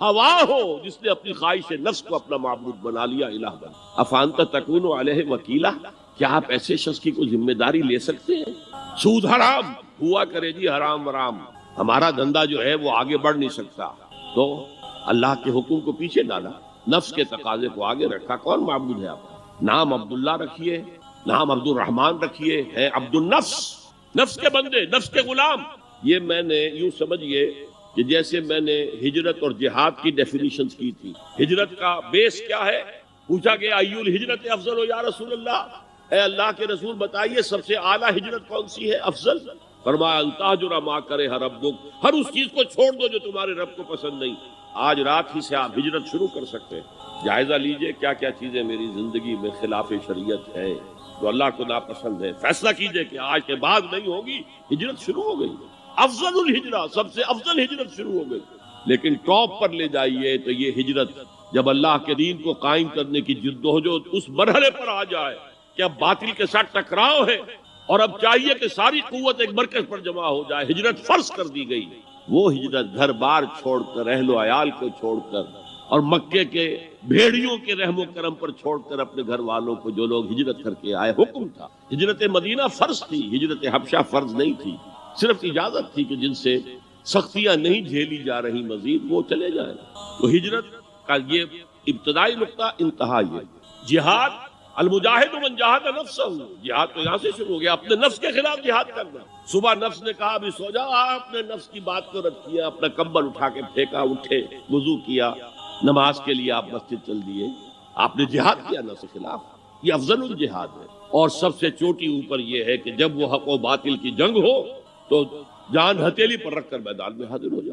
ہواہ، جس نے اپنی خواہش نفس کو اپنا معبود بنا لیا، الہ بنا۔ افانت تکون علیہ وکیلا، کیا آپ ایسے شخص کی کوئی ذمہ داری لے سکتے ہیں؟ سود حرام ہوا کرے جی، حرام ورام، ہمارا دھندا جو ہے وہ آگے بڑھ نہیں سکتا، تو اللہ کے حکم کو پیچھے ڈالا۔ نفس کے تقاضے کو آگے رکھا. کون معبود ہے آپ؟ نام عبداللہ رکھیے، نام عبد الرحمان رکھیے، ہے عبد النفس، نفس کے بندے، نفس کے غلام. یہ میں نے یوں سمجھیے کہ جیسے میں نے ہجرت اور جہاد کی ڈیفینیشنز کی تھی. ہجرت کا بیس کیا ہے؟ پوچھا کہ ایو الہجرت افضل ہو یا رسول اللہ، اے اللہ کے رسول بتائیے سب سے اعلیٰ ہجرت کون سی ہے، افضل؟ فرمایا ان تہجر ما کرہ ربک، ہر اس چیز کو چھوڑ دو جو تمہارے رب کو پسند نہیں. آج رات ہی سے آپ ہجرت شروع کر سکتے ہیں. جائزہ لیجئے کیا کیا چیزیں میری زندگی میں خلاف شریعت ہیں جو اللہ کو ناپسند ہے. فیصلہ کیجئے کہ آج کے بعد نہیں ہوگی. ہجرت شروع ہو گئی، افضل الہجرہ، سب سے افضل ہجرت شروع ہو گئی. لیکن ٹاپ پر لے جائیے تو یہ ہجرت جب اللہ کے دین کو قائم کرنے کی جدوجہد اس مرحلے پر آ جائے کہ اب باطل کے ساتھ ٹکراؤ ہے اور اب چاہیے کہ ساری قوت ایک مرکز پر جمع ہو جائے، ہجرت فرض کر دی گئی. وہ ہجرت گھر بار چھوڑ کر، اہل و عیال کو چھوڑ کر، اور مکے کے بھیڑیوں کے رحم و کرم پر چھوڑ کر اپنے گھر والوں کو جو لوگ ہجرت کر کے آئے. حکم تھا، ہجرت مدینہ فرض تھی، ہجرت حبشہ فرض نہیں تھی. صرف اجازت تھی کہ جن سے سختیاں نہیں جھیلی جا رہی مزید وہ چلے جائیں. تو ہجرت کا یہ ابتدائی نقطہ، انتہا یہ جہاد. المجاہد من جاہد نفسہ، جہاد تو یہاں سے شروع ہو گیا، اپنے نفس کے خلاف جہاد کرنا. صبح نفس نے کہا ابھی سو جاؤ، آپ نے نفس کی بات کو رد کیا، اپنا کمبل اٹھا کے پھینکا، اٹھے، وضو کیا، نماز کے لیے آپ مسجد چل دیے. آپ نے جہاد کیا نفس کے خلاف. یہ افضل الجہاد ہے. اور سب سے چوٹی اوپر یہ ہے کہ جب وہ حق و باطل کی جنگ ہو تو جان ہتھیلی پر رکھ کر میدان میں حاضر ہو جائے.